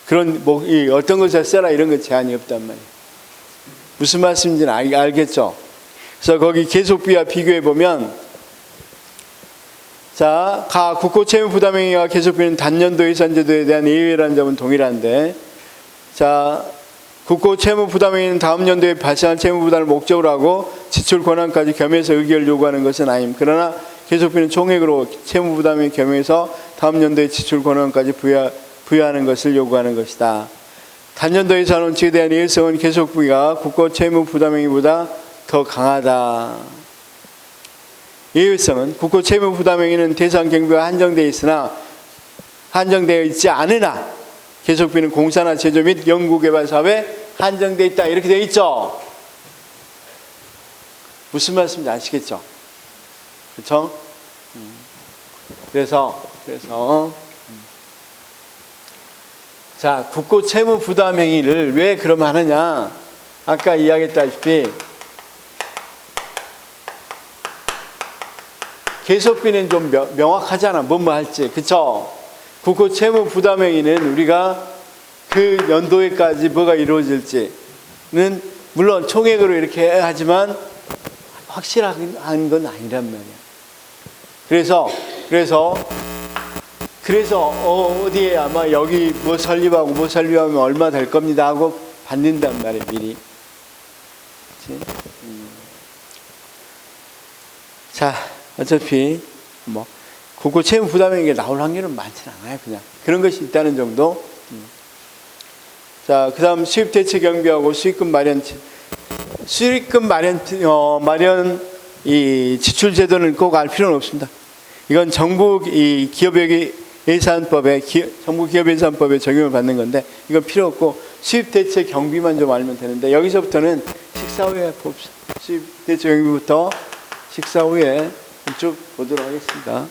그런 어떤 것을 써라 이런 거 제한이 없단 말이에요. 무슨 말씀인지는 알겠죠? 그래서 거기 계속비와 비교해 보면, 자, 국고 채무 부담행위와 계속비는 단년도 예산제도에 대한 예외라는 점은 동일한데, 자, 국고 채무 부담행위는 다음 연도에 발생한 채무 부담을 목적으로 하고 지출 권한까지 겸해서 의결을 요구하는 것은 아님. 그러나 계속비는 총액으로 채무 부담에 겸해서 다음 연도에 지출 권한까지 부여하는 것을 요구하는 것이다. 단년도 예산 원칙에 대한 예외성은 계속비가 국고 채무 부담행위보다 더 강하다. 예외성은 국고 채무 부담행위는 대상 경비가 한정되어 있지 않으나 계속비는 공사나 제조 및 연구개발 사업에 한정되어 있다. 이렇게 되어 있죠. 무슨 말씀인지 아시겠죠? 그렇죠? 그래서 자, 국고 채무 부담 행위를 왜 그럼 하느냐? 아까 이야기했다시피 계속비는 좀 명확하잖아. 뭐 할지. 그렇죠? 국고 채무 부담 행위는 우리가 그 연도에까지 뭐가 이루어질지는 물론 총액으로 이렇게 하지만 확실한 건 아니란 말이야. 그래서 어디에 아마 여기 뭐 설립하면 얼마 될 겁니다 하고 받는단 말이에요, 미리. 그치? 자, 어차피 국고 채무 부담행위가 나올 확률은 많지는 않아요. 그냥 그런 것이 있다는 정도. 자, 그 다음 수입 대체 경비하고 수익금 마련 이 지출 제도는 꼭 알 필요는 없습니다. 이건 정부 기업예산법에 정부 기업예산법에 적용을 받는 건데 이건 필요 없고 수입 대체 경비만 좀 알면 되는데 여기서부터는 식사 후에 봅시다. 수입 대체 경비부터 식사 후에 쭉 보도록 하겠습니다.